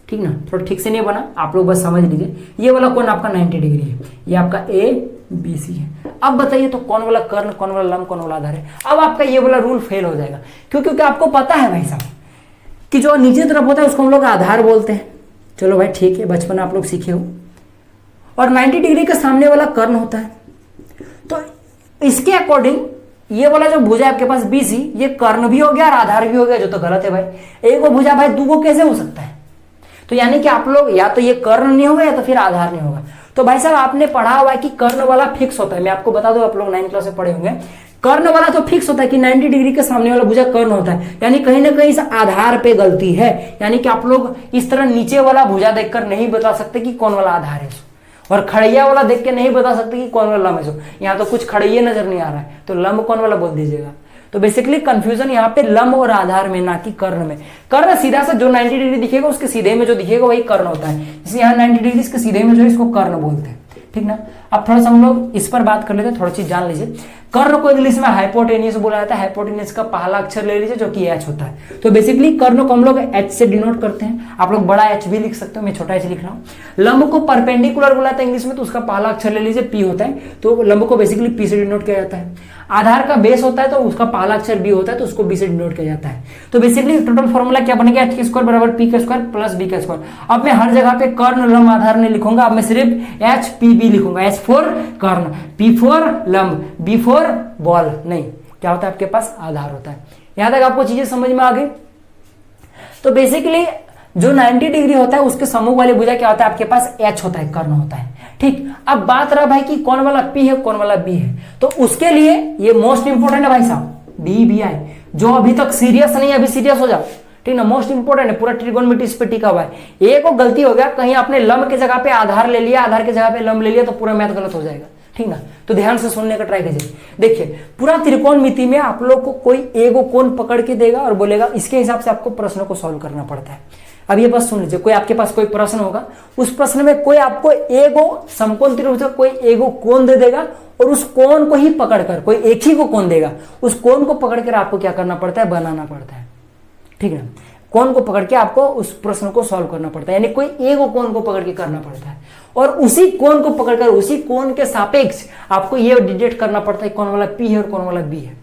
ठीक ना, थोड़ा ठीक से नहीं बना, आप लोग बस समझ लीजिए। ये वाला कोण आपका 90 डिग्री है, ये आपका ए बी सी है। अब बताइए तो कौन वाला कर्ण, कौन वाला लंब, कौन वाला आधार है। अब आपका ये वाला रूल फेल हो जाएगा, क्योंकि आपको पता है भाई साहब कि जो नीचे तरफ होता है उसको हम लोग आधार बोलते हैं। चलो भाई ठीक है, बचपन आप लोग सीखे हो। और 90 डिग्री के सामने वाला कर्ण होता है, तो इसके अकॉर्डिंग ये वाला जो भुजा आपके पास BC, ये कर्ण भी हो गया और आधार भी हो गया, जो तो गलत है भाई। एक वो भुजा भाई दो कैसे हो सकता है? तो यानी कि आप लोग या तो ये कर्ण नहीं होगा या तो फिर आधार नहीं होगा। तो भाई साहब आपने पढ़ा हुआ है कि कर्ण वाला फिक्स होता है। मैं आपको बता दूं, आप लोग 9th क्लास में पढ़े होंगे, कर्ण वाला तो फिक्स होता है कि 90 डिग्री के सामने वाला भुजा कर्ण होता है। यानी कहीं ना कहीं इस आधार पे गलती है, यानी कि आप लोग इस तरह नीचे वाला भुजा देखकर नहीं बता सकते कि कौन वाला आधार है, और खड़ैया वाला देख के नहीं बता सकते कि कौन वाला लंब है। यहाँ तो कुछ खड़ैया नजर नहीं आ रहा है, तो लंब कौन वाला बोल दीजिएगा। तो बेसिकली कंफ्यूजन यहाँ पे लंब और आधार में, ना कि कर्ण में। कर्ण सीधा सा जो 90 डिग्री दिखेगा उसके सीधे में जो दिखेगा वही कर्ण होता है। जैसे यहाँ 90 डिग्री इसके सीधे में जो है इसको कर्ण बोलते हैं, ठीक ना। अब थोड़ा सा हम लोग इस पर बात कर लेते हैं, थोड़ा चीज जान लीजिए। कर्ण को इंग्लिश में हाइपोटेनियस बोला जाता है। हाइपोटेनियस का पहला अक्षर ले लीजिए जो कि H होता है। तो बेसिकली कर्ण को हम लोग H से डिनोट करते हैं। आप लोग बड़ा H भी लिख सकते हो, मैं छोटा H लिख रहा हूँ। लंब को परपेंडिकुलर बोला जाता है इंग्लिश में, तो उसका पहला अक्षर ले लीजिए P होता है, तो लंब को बेसिकली P से डिनोट किया जाता है। आधार का बेस होता है तो उसका पहला अक्षर B होता है, तो उसको B से डिनोट किया जाता है। तो बेसिकली टोटल फॉर्मूला क्या बनेगा, H स्क्वायर बराबर P का स्क्वायर प्लस B का स्क्वायर। अब मैं हर जगह पे कर्ण लंब आधार नहीं लिखूंगा, अब मैं सिर्फ HPB लिखूंगा। H फॉर कर्ण, P फॉर लंब, B फॉर बॉल नहीं, क्या होता है आपके पास आधार होता है। यहां तक आपको चीजें समझ में आ गई। तो बेसिकली जो 90 डिग्री होता है उसके सम्मुख वाली भुजा क्या होता है आपके पास, H होता है, कर्ण होता है, ठीक। अब बात रहा भाई कि कौन वाला P है कौन वाला B है, तो उसके लिए ये मोस्ट इंपोर्टेंट है भाई साहब, DBI। जो अभी तक सीरियस नहीं है अभी सीरियस हो जाओ, ठीक ना, मोस्ट इंपोर्टेंट है। पूरा ट्रिगोनोमेट्री इस पे टिका हुआ है। एक को गलती हो गया, कहीं आपने लंब की जगह पे आधार ले लिया, आधार की जगह पे लंब ले लिया, तो पूरा मैथ गलत हो जाएगा, ठीक ना। तो ध्यान से सुनने का ट्राई कीजिए। देखिए पूरा त्रिकोणमिति में आप लोग को कोई एगो कोण पकड़ के देगा और बोलेगा इसके हिसाब से आपको प्रश्न को सॉल्व करना पड़ता है। अब ये बस सुन लीजिए, कोई आपके पास कोई प्रश्न होगा, उस प्रश्न में कोई आपको एगो समकोण त्रिभुज का कोई एगो कोण दे देगा, और उस कोण को ही पकड़कर, कोई एक ही को कोण देगा, उस कोण को पकड़कर आपको क्या करना पड़ता है, बनाना पड़ता है, ठीक है। कोण को पकड़ के आपको उस प्रश्न को सॉल्व करना पड़ता है, यानी कोई एगो कोण को पकड़ के करना पड़ता है, और उसी कोण को पकड़कर उसी कोण के सापेक्ष आपको ये डिटेक्ट करना पड़ता है कौन वाला P है और कौन वाला B है।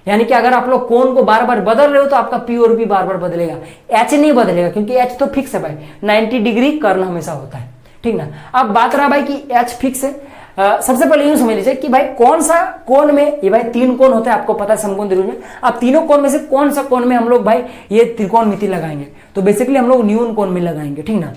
यानी कि अगर आप लोग कोण को बार बार बदल रहे हो तो आपका P और B बार बार बदलेगा, H नहीं बदलेगा, क्योंकि H तो फिक्स है भाई, 90 डिग्री कर्ण हमेशा होता है, ठीक ना। अब बात रहा भाई कि H फिक्स है। सबसे पहले यूं समझ लीजिए कि भाई कौन सा कोण में, ये भाई 3 कोण होते हैं, आपको पता है समकोण त्रिभुज में। अब तीनों कोण में से कौन सा कोण में हम लोग भाई ये त्रिकोणमिति लगाएंगे, तो बेसिकली हम लोग न्यून कोण में लगाएंगे, ठीक ना।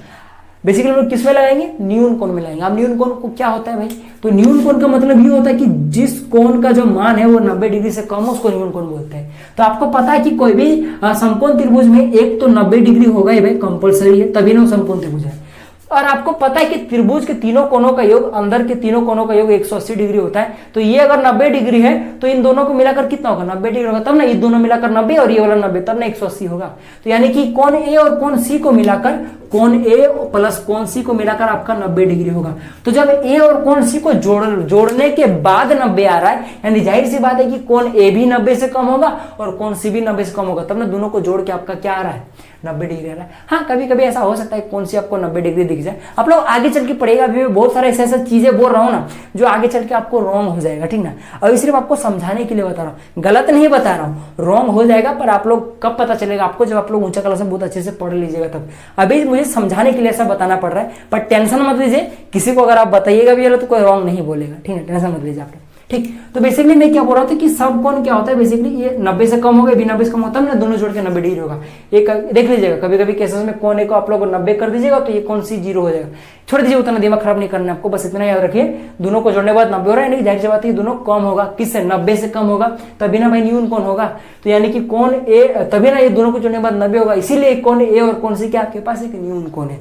बेसिकली हम लोग किस में लगाएंगे, न्यून कोण में लगाएंगे। अब न्यून कोण को क्या होता है भाई, तो न्यून कोण का मतलब ये होता है कि जिस कोण का जो मान है वो 90 डिग्री से कम हो उसको न्यून कोण बोलते हैं। तो आपको पता है कि कोई भी समकोण त्रिभुज में एक तो 90 डिग्री होगा ही भाई, कंपलसरी है, तभी ना समकोण त्रिभुज है। और आपको पता है कि त्रिभुज के तीनों कोणों का योग, अंदर के तीनों कोणों का योग 180 डिग्री होता है। तो ये अगर 90 डिग्री है तो इन दोनों को मिलाकर कितना होगा, 90 डिग्री होगा, तब ना ये दोनों मिलाकर 90 और ये वाला 90, तब ना 180 होगा। तो यानी कि कोण ए और कोण सी को मिलाकर, कोण ए प्लस कोण सी को मिलाकर आपका 90 डिग्री होगा। तो जब ए और कोण सी को जोड़ने के बाद 90 आ रहा है, यानी जाहिर सी बात है कि कोण ए भी 90 से कम होगा और कोण सी भी 90 से कम होगा, तब ना दोनों को जोड़ के आपका क्या आ रहा है, 90 डिग्री आ रहा है। हाँ कभी कभी ऐसा हो सकता है कौन सी आपको 90 डिग्री दिख जाए, आप लोग आगे चल के पढ़ेगा। अभी मैं बहुत सारे ऐसे चीजें बोल रहा हूँ ना जो आगे चल के आपको रॉन्ग हो जाएगा, ठीक ना। अभी सिर्फ आपको समझाने के लिए बता रहा हूँ, गलत नहीं बता रहा हूँ, रॉन्ग हो जाएगा। पर आप लोग कब पता चलेगा आपको, जब आप लोग ऊंचा क्लास में बहुत अच्छे से पढ़ लीजिएगा तब। अभी मुझे समझाने के लिए ऐसा बताना पड़ रहा है, पर टेंशन मत लीजिए, किसी को अगर आप बताइएगा भी तो कोई रॉन्ग नहीं बोलेगा, ठीक है, टेंशन मत लीजिए आप, ठीक। तो बेसिकली मैं क्या बोल रहा था कि सब कोण क्या होता है, बेसिकली ये 90 से कम हो गए, भी 90 से कम होता है ना, दोनों जोड़ के 90 डिग्री होगा। एक देख लीजिएगा, कभी कभी केसेस में कोण ए को आप लोग 90 कर दीजिएगा तो ये कोण सी 0 हो जाएगा। छोड़ दीजिए, उतना दिमाग खराब नहीं करना है आपको, बस इतना याद रखिए, दोनों को जोड़ने के बाद 90 हो रहा है, नहीं जाहिर सी बात है दोनों कम होगा, किससे, 90 से कम होगा, तभी ना भाई न्यून कोण होगा। तो यानी कि कोण ए, तभी ना ये दोनों को जोड़ने के बाद 90 होगा, इसीलिए कोण ए और कोण सी क्या आपके पास एक न्यून कोण है।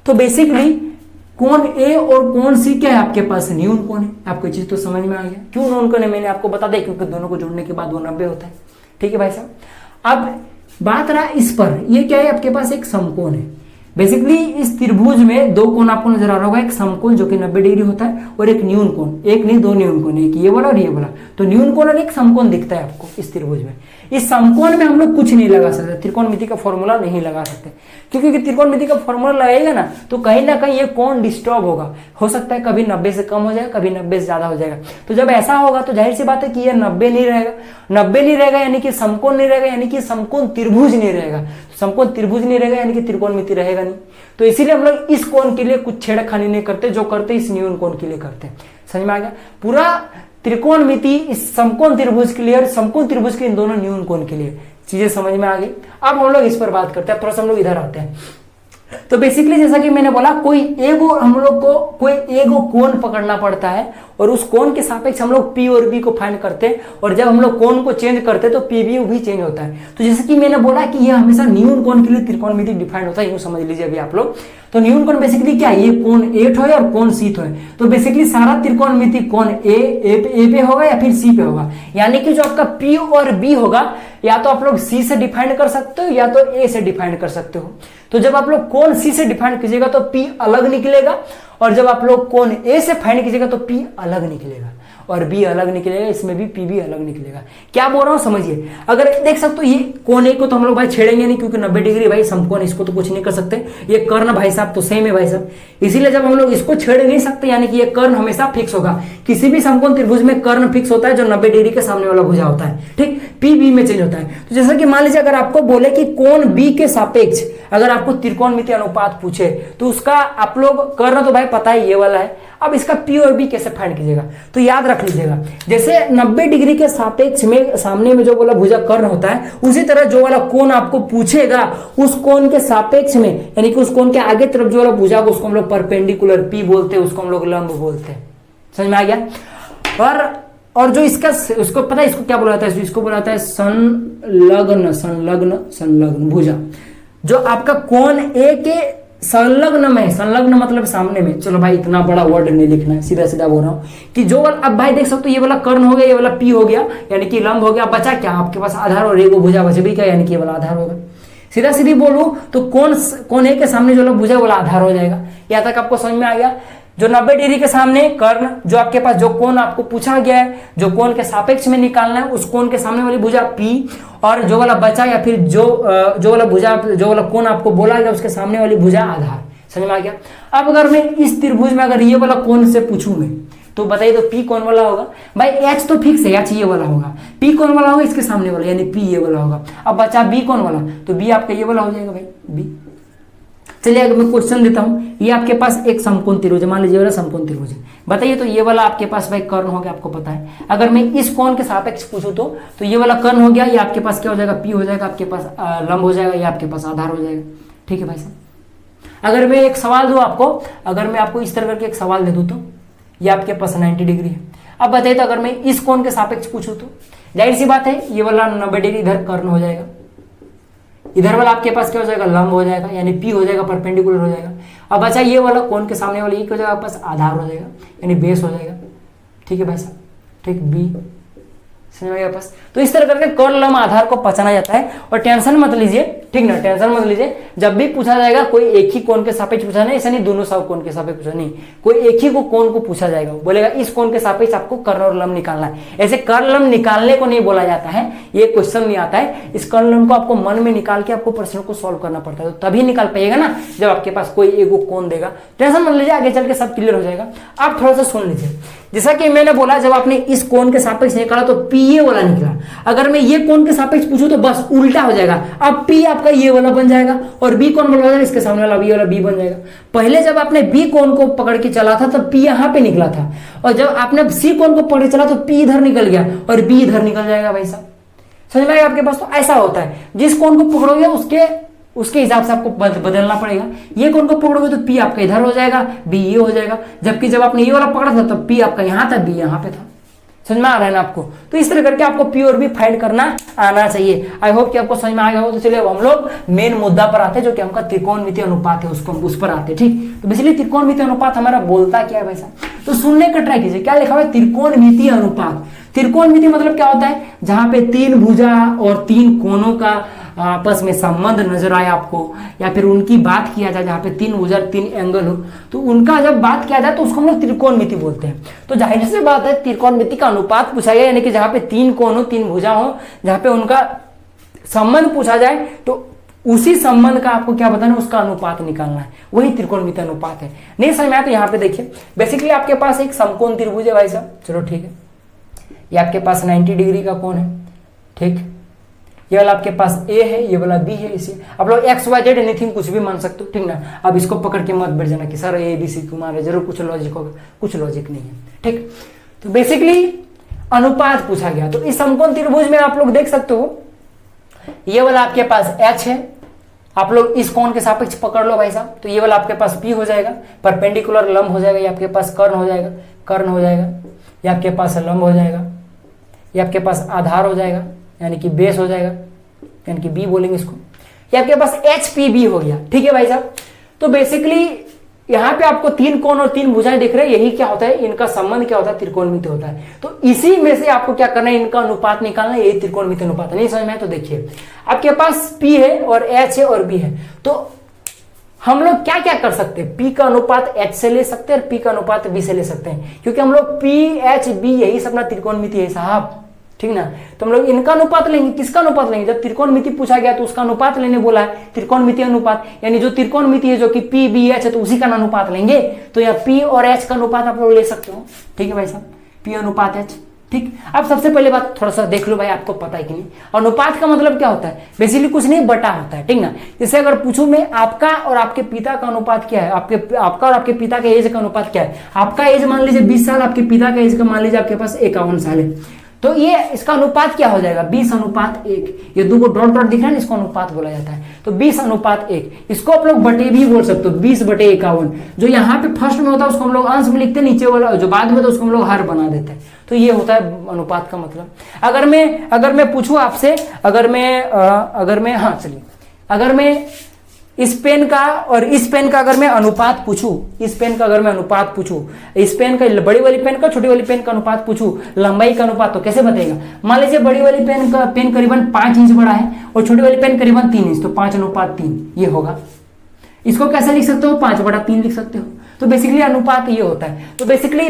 तो बेसिकली कोण ए और कोण सी क्या है आपके पास, न्यून कोण है। आपको चीज तो समझ में आ गया, क्यों न्यून कोण है मैंने आपको बता दिया, क्योंकि दोनों को जोड़ने के बाद वो 90 होता है, ठीक है भाई साहब। अब बात रहा इस पर, ये क्या है आपके पास एक समकोण है, बेसिकली इस त्रिभुज में दो कोण आपको नजर आ रहा होगा, एक समकोण जो कि 90 डिग्री होता है और एक न्यून कोण, एक नहीं दो न्यून कोण, एक ये वाला और ये वाला। तो न्यून कोण और एक समकोण दिखता है आपको इस त्रिभुज में। इस समकोण में हम लोग कुछ नहीं लगा सकते, त्रिकोणमिति का फॉर्मूला नहीं लगा सकते, क्योंकि त्रिकोणमिति का फॉर्मूला लगाएगा ना तो कहीं ना कहीं ये कोण डिस्टर्ब होगा, हो सकता है कभी 90 से कम हो जाएगा, कभी 90 से ज्यादा हो जाएगा। तो जब ऐसा होगा तो जाहिर सी बात है कि ये 90 नहीं रहेगा, 90 नहीं रहेगा यानी कि समकोण नहीं रहेगा, यानी कि समकोण त्रिभुज नहीं रहेगा। समकोण त्रिभुज नहीं रहेगा यानी कि त्रिकोणमिति रहेगा नहीं। तो इसीलिए हम लोग इस कोण के लिए कुछ छेड़खानी नहीं करते, जो करते इस न्यून कोण के लिए करते हैं। समझ में आ गया? पूरा त्रिकोणमिति इस समकोण त्रिभुज के लिए और समकोण त्रिभुज के इन दोनों न्यून कोण के लिए। चीजें समझ में आ गई? अब हम लोग इस पर बात करते हैं, थोड़ा सा हम लोग इधर आते हैं। तो बेसिकली जैसा कि मैंने बोला, कोई एगो हम लोग को कोई एगो कोण पकड़ना पड़ता है और उस कोण के सापेक्ष हम लोग पी और बी को फाइंड करते हैं, और जब हम लोग कोण को चेंज करते हैं तो पी बी भी चेंज होता है। तो जैसे कि मैंने बोला कि ये हमेशा न्यून कोण के लिए त्रिकोणमिति डिफाइंड होता है, यूं समझ लीजिए अभी आप लोग। तो न्यून कोण बेसिकली क्या है, ये कोण एट हो और कोण सी है। तो बेसिकली सारा त्रिकोणमिति कोण ए पे होगा या फिर सी पे होगा, यानी कि जो आपका पी और बी होगा या तो आप लोग सी से डिफाइंड कर सकते हो या तो ए से डिफाइंड कर सकते हो। तो जब आप लोग कोण सी से डिफाइंड कीजिएगा तो पी अलग निकलेगा, और जब आप लोग कोण ए से फाइंड कीजिएगा तो पी अलग निकलेगा और बी अलग निकलेगा, इसमें भी पी भी अलग निकलेगा। क्या बोल रहा हूं समझिए। अगर देख सकते हो ये कोण ए को तो हम लोग भाई छेड़ेंगे नहीं, क्योंकि 90 डिग्री भाई समकोण, इसको तो कुछ नहीं कर सकते। ये कर्ण भाई साहब तो सेम है भाई साहब, इसीलिए जब हम लोग इसको छेड़ नहीं सकते, यानी कि ये कर्ण हमेशा फिक्स होगा। किसी भी समकोण त्रिभुज में कर्ण फिक्स होता है जो 90 डिग्री के सामने वाला भुजा होता है, ठीक। पी बी में चेंज होता है। तो जैसा कि मान लीजिए अगर आपको बोले कि कोण बी के सापेक्ष अगर आपको त्रिकोणमिति अनुपात पूछे तो उसका आप लोग कर्ण तो भाई पता है ये वाला है, अब इसका पी और बी कैसे फाइंड कीजिएगा। तो याद रख लीजिएगा, जैसे 90 डिग्री के सापेक्ष में सामने में जो वाला भुजा कर्ण होता है, उसी तरह जो वाला कोण आपको पूछेगा उस कोण के सापेक्ष में, यानी कि उस कोण के आगे तरफ जो वाला भुजा को उसको हम लोग परपेंडिकुलर पी बोलते हैं, उसको हम लोग लंब बोलते हैं। समझ में आ गया? और जो इसका उसको पता है इसको क्या बोला जाता है, इसको बोला जाता है संलग्न संलग्न संलग्न भुजा। जो आपका कोण ए के संलग्न में, संलग्न मतलब सामने में, चलो भाई इतना बड़ा वर्ड नहीं लिखना है, सीधा सीधा बोल रहा हूं कि जो वाला, अब भाई देख सकते हो ये वाला कर्ण हो गया, ये वाला पी हो गया, यानी कि लंब हो गया। बचा क्या आपके पास, आधार और एगो भुजा बचे भी क्या, यानी कि ये वाला आधार होगा। सीधा सीधी बोलूं तो कोण ए के सामने जो वाला भुजा वाला आधार हो जाएगा। यहां तक आपको समझ में आ गया? जो 90 डिग्री के सामने कर्ण, जो आपके पास जो कोण आपको पूछा गया है, जो कोण के सापेक्ष में निकालना है, उस कोण के सामने वाली भुजा पी, और जो वाला बचा या फिर जो वाला भुजा, जो वाला कोण आपको बोला गया उसके सामने वाली भुजा आधार। समझ में आ गया? अब अगर मैं इस त्रिभुज में अगर ये वाला कोण से पूछूं मैं, तो बताइए तो पी कौन वाला होगा भाई? एच तो फिक्स है, एच ये वाला होगा। पी कौन वाला होगा? इसके सामने वाला, यानी पी ये वाला होगा। अब बचा बी कौन वाला, तो बी आपका ये वाला हो जाएगा भाई, बी। चलिए अगर मैं क्वेश्चन देता हूं, ये आपके पास एक समकोण त्रिभुज है, मान लीजिए वाला समकोण त्रिभुज है। बताइए तो ये वाला आपके पास भाई कर्ण हो गया, आपको पता है। अगर मैं इस कोण के सापेक्ष पूछूं तो ये वाला कर्ण हो गया, ये आपके पास क्या हो जाएगा, पी हो जाएगा, आपके पास लंब हो जाएगा, ये आपके पास आधार हो जाएगा। ठीक है भाई साहब? अगर मैं एक सवाल दूं आपको, अगर मैं आपको इस तरह करके एक सवाल दे दूं तो ये आपके पास 90 डिग्री है। अब बताइए तो अगर मैं इस कोण के सापेक्ष पूछूं तो जाहिर सी बात है ये वाला 90 डिग्री इधर कर्ण हो जाएगा, इधर वाला आपके पास क्या हो जाएगा, लंब हो जाएगा, यानी पी हो जाएगा, परपेंडिकुलर हो जाएगा। अब बचा ये वाला कोण के सामने वाला, ये क्या हो जाएगा आपके पास, आधार हो जाएगा, यानी बेस हो जाएगा। ठीक है भाई साहब? ठीक, बी। समझ में आया पास? तो इस तरह करके कर्ण लंब आधार को पहचाना जाता है। और टेंशन मत लीजिए, ठीक ना, टेंशन मत लीजिए। जब भी पूछा जाएगा कोई एक ही कोण के सापेक्ष पूछा नहीं, ऐसा नहीं दोनों सब कोण के सापेक्ष पूछा नहीं, कोई एक ही को कोण को पूछा जाएगा, बोलेगा इस कोण के सापेक्ष आपको कर्ण और लंब निकालना है। ऐसे कर्ण लंब निकालने को नहीं बोला जाता है, ये क्वेश्चन नहीं आता है। इस कर्ण लंब को आपको मन में निकाल के आपको प्रश्न को सॉल्व करना पड़ता है, तो तभी निकाल पाइएगा ना जब आपके पास कोई एगो कोण देगा। टेंशन मत लीजिए, आगे चल के सब क्लियर हो जाएगा। आप थोड़ा सा सुन लीजिए। जैसा कि मैंने बोला, जब आपने इस कोण के सापेक्ष निकाला तो पी ये वाला निकला। अगर मैं ये कोण के सापेक्ष पूछूं तो बस उल्टा हो जाएगा। अब पी आपका ये वाला बन जाएगा और बी कोण वाला इसके सामने वाला बी वाला बी बन जाएगा। पहले जब आपने बी कोण को पकड़ के चला था तब पी यहां पे निकला था, और जब आपने सी कोण को पकड़ के चला तो पी इधर निकल गया और बी इधर निकल जाएगा। भाई साहब समझ में आया आपके पास? तो ऐसा होता है, जिस कोण को पकड़ोगे उसके हिसाब से आपको बदलना पड़ेगा। ये कोण को पकड़ोगे तो पी आपका इधर हो जाएगा, बी ये हो जाएगा, जबकि जब आपने ये वाला पकड़ा था तो पी आपका यहां था, बी यहां पे था। समझ में आ रहा है ना आपको? तो इस तरह करके आपको पी और बी फाइंड करना आना चाहिए। आई होप कि आपको समझ में आ गया हो। तो चलिए अब हम लोग मेन मुद्दा पर आते हैं, जो कि हमका त्रिकोणमिति अनुपात है, उसको उस पर आते हैं। ठीक, तो बेसिकली त्रिकोणमिति अनुपात हमारा बोलता क्या है भाई साहब? तो सुनने का ट्राई कीजिए, क्या लिखा हुआ है, त्रिकोणमिति अनुपात। त्रिकोणमिति मतलब क्या होता है, जहां पे तीन भुजा और तीन कोणों का आपस में संबंध नजर आए आपको, या फिर उनकी बात किया जाए जहाँ पे 3 भुजा 3 एंगल हो, तो उनका जब बात किया जाए तो उसको हम लोग त्रिकोणमिति बोलते हैं। तो जाहिर सी बात है त्रिकोणमिति का अनुपात पूछा गया, यानी कि जहाँ पे 3 कोण हो 3 भुजा हो, जहाँ पे उनका संबंध पूछा जाए तो उसी संबंध का आपको क्या बताना है, उसका अनुपात निकालना है, वही त्रिकोणमिति अनुपात है। नहीं समझ में आया तो यहाँ पे देखिए, बेसिकली आपके पास एक समकोण त्रिभुज है भाई साहब, चलो ठीक है, ये आपके पास 90 डिग्री का कोण है, ठीक, ये वाला आपके पास A है, ये वाला B है, इसे आप लोग XYZ एनीथिंग कुछ भी मान सकते हो, ठीक ना। अब इसको पकड़ के मत बैठ जाना कि सर ABC क्यों मान रहे, जरूर कुछ लॉजिक होगा, कुछ लॉजिक नहीं है, ठीक। तो बेसिकली अनुपात पूछा गया, तो इस समकोण त्रिभुज में आप लोग देख सकते हो ये वाला आपके पास H है, आप लोग इस कोण के सापेक्ष पकड़ लो भाई साहब, तो ये वाला आपके पास P हो जाएगा, परपेंडिकुलर लंब हो जाएगा, ये आपके पास कर्ण हो जाएगा, कर्ण हो जाएगा, ये आपके पास लंब हो जाएगा, ये आपके पास आधार हो जाएगा, यानी कि बेस हो जाएगा, यानी कि B बोलेंगे इसको, ये आपके पास HPB हो गया, ठीक है भाई साहब। तो बेसिकली यहाँ पे आपको 3 कोण और 3 भुजाएं दिख रहे हैं, यही क्या होता है, इनका संबंध क्या होता है, त्रिकोणमिति होता है। तो इसी में से आपको क्या करना है, इनका अनुपात निकालना है, यही त्रिकोणमिति अनुपात है। नहीं समझ में आया तो देखिए, आपके पास P है और H है और B है, तो हम लोग क्या क्या कर सकते हैं, P का अनुपात H से ले सकते हैं और P का अनुपात B से ले सकते हैं, क्योंकि हम लोग P H B यही सब ना त्रिकोणमिति है साहब, ठीक ना। तो हम लोग इनका अनुपात लेंगे, किसका अनुपात लेंगे, जब त्रिकोणमिति पूछा गया तो उसका अनुपात लेने बोला है, त्रिकोणमिति अनुपात, यानी जो त्रिकोणमिति है जो कि P B H है तो उसी का अनुपात लेंगे। तो यहाँ P और H का अनुपात आप लोग ले सकते हो, ठीक है भाई साहब, P अनुपात H, ठीक। अब सबसे पहले बात थोड़ा सा देख लो भाई, आपको पता है कि नहीं, अनुपात का मतलब क्या होता है, बेसिकली कुछ नहीं बटा होता है, ठीक ना। जैसे अगर पूछूं मैं आपका और आपके पिता का अनुपात क्या है, आपका और आपके पिता के एज का अनुपात क्या है, आपका एज मान लीजिए 20 साल, आपके पिता का एज का मान लीजिए आपके पास 51 साल है, तो ये इसका अनुपात क्या हो जाएगा, 20:1। ये दो डॉट डॉट दिख रहा है ना, इसको अनुपात बोला जाता है। तो 20:1, इसको आप लोग बटे भी बोल सकते हो, 20/51। जो यहाँ पे फर्स्ट में होता है उसको हम लोग अंश में लिखते हैं, नीचे वाला जो बाद में होता है उसको हम लोग हर बना देते हैं। तो ये होता है अनुपात का मतलब। अगर मैं पूछूं आपसे, अगर मैं इस पेन का और इस पेन का अगर मैं अनुपात पूछूं, इस पेन का अगर मैं अनुपात पूछूं, इस पेन का बड़ी वाली पेन का छोटी वाली पेन का अनुपात पूछूं, लंबाई का अनुपात, तो कैसे बताएगा। मान लीजिए बड़ी वाली पेन करीबन 5 इंच बड़ा है और छोटी वाली पेन करीबन 3 इंच, तो 5:3 ये होगा। इसको कैसे लिख सकते हो, 5/3 लिख सकते हो। तो बेसिकली अनुपात ये होता है। तो बेसिकली